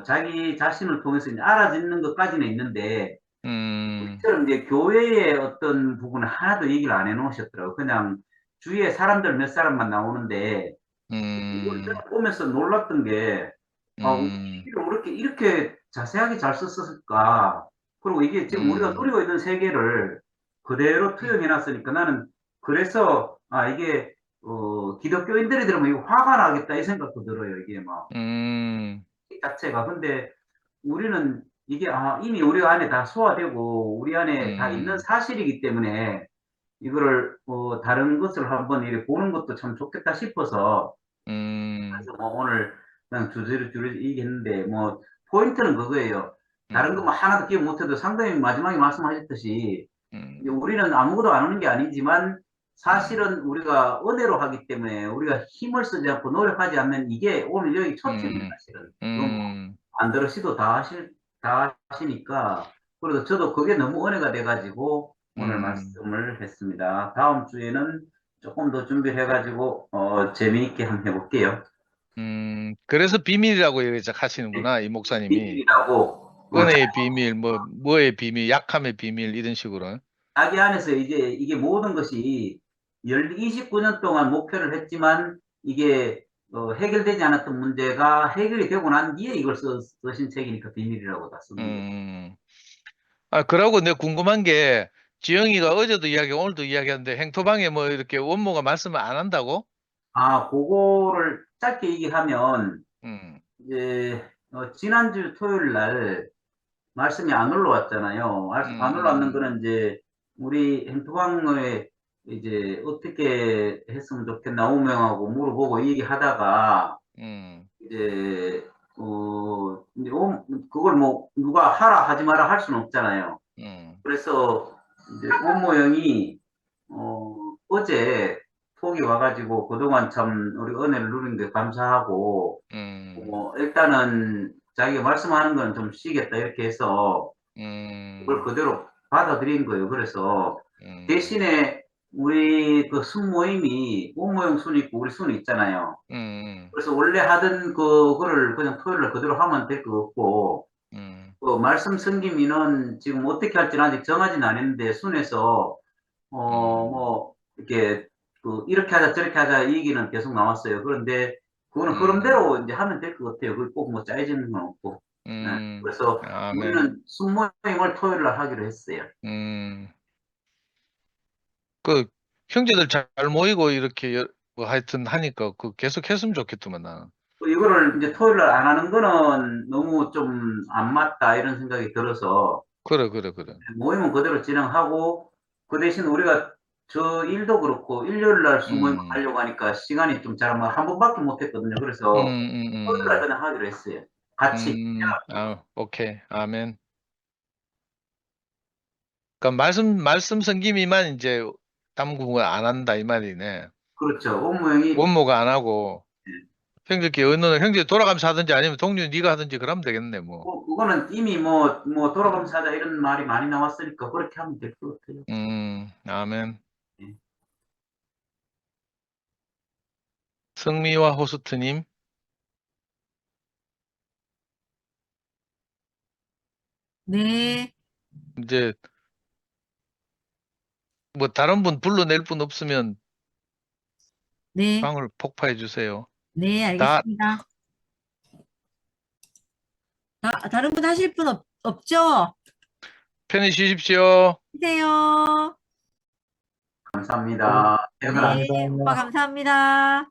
자기 자신을 통해서 이제 알아듣는 것까지는 있는데 우리처럼 이제 교회의 어떤 부분을 하나도 얘기를 안 해놓으셨더라고요. 그냥 주위에 사람들 몇 사람만 나오는데 이걸 제가 보면서 놀랐던 게 우리를 이렇게 자세하게 잘 썼을까. 그리고 이게 지금 우리가 누리고 있는 세계를 그대로 투영해놨으니까 나는 그래서 이게 기독교인들이 들으면 이거 화가 나겠다 이 생각도 들어요. 이게 막 이 자체가. 근데 우리는 이게 이미 우리 안에 다 소화되고 우리 안에 다 있는 사실이기 때문에 이거를 다른 것을 한번 이렇게 보는 것도 참 좋겠다 싶어서 그래서 뭐 오늘 그냥 주제를 얘기했는데 뭐 포인트는 그거예요. 다른 거 뭐 하나도 기억 못해도 상당히 마지막에 말씀하셨듯이 이제 우리는 아무것도 안 하는 게 아니지만 사실은 우리가 은혜로 하기 때문에 우리가 힘을 쓰지 않고 노력하지 않는 이게 오늘 여기 초점입니다. 사실은 안 들으시도 다 하시니까 그래서 저도 그게 너무 은혜가 돼가지고 오늘 말씀을 했습니다. 다음 주에는 조금 더 준비를 해가지고 재미있게 한번 해볼게요. 그래서 비밀이라고 하시는구나, 이 목사님이. 비밀이라고. 은혜의 비밀, 뭐의 비밀, 약함의 비밀, 이런 식으로. 자기 안에서 이게 모든 것이 29년 동안 목표를 했지만 이게 해결되지 않았던 문제가 해결이 되고 난 뒤에 이걸 쓰신 책이니까 비밀이라고 다 쓴 거예요. 그러고 내가 궁금한 게 지영이가 어제도 이야기하고 오늘도 이야기하는데 행토방에 뭐 이렇게 원모가 말씀을 안 한다고? 그거를 짧게 얘기하면 이제 지난주 토요일 날 말씀이 안 올라왔잖아요. 안 올라왔는 거는 이제 우리 행토방에 이제 어떻게 했으면 좋겠나 오명하고 물어보고 얘기하다가 이제 그걸 뭐 누가 하라 하지 마라 할 수는 없잖아요. 그래서 이제 원모 형이 어제 톡이 와가지고 그동안 참 우리 은혜를 누린 게 감사하고 일단은 자기가 말씀하는 건 좀 쉬겠다 이렇게 해서 그걸 그대로 받아들인 거예요. 그래서 대신에 우리 그 순모임이 원모형 순 있고 우리 순이 있잖아요. 그래서 원래 하던 그거를 그냥 토요일날 그대로 하면 될 것 같고 그 말씀 섬김인은 지금 어떻게 할지는 아직 정하지는 않았는데 순에서 뭐 이렇게 이렇게 하자 저렇게 하자 얘기는 계속 나왔어요. 그런데 그거는 흐름대로 이제 하면 될 것 같아요. 그걸 꼭 뭐 짜여지는 건 없고. 네. 그래서 우리는 순모임을 토요일날 하기로 했어요. 그 형제들 잘 모이고 이렇게 뭐 하여튼 하니까 그 계속 했으면 좋겠더만 나는. 이거를 이제 토요일날 안 하는 거는 너무 좀 안 맞다 이런 생각이 들어서 그래. 모임은 그대로 진행하고 그 대신 우리가 저 일도 그렇고 일요일 날 수모임 하려고 하니까 시간이 좀 잘 한 번밖에 못 했거든요. 그래서 토요일 날 그냥 하기로 했어요. 같이. 오케이. 아멘. 그러니까 말씀 섬김이만 이제 담구가 안 한다 이 말이네. 그렇죠. 업무형이 원모가 안 하고 형제끼리 의논을 형제 돌아가면서 하든지 아니면 동료 네가 하든지 그러면 되겠네 뭐. 그거는 이미 뭐 돌아가면서 하자 이런 말이 많이 나왔으니까 그렇게 하면 될 것 같아요. 아멘. 네. 승미와 호스트님. 네. 이제 뭐 다른 분 불러낼 분 없으면 네. 방을 폭파해 주세요. 네, 다 알겠습니다. 다른 분 하실 분 없죠? 편히 쉬십시오. 쉬세요. 감사합니다. 네, 오빠 감사합니다.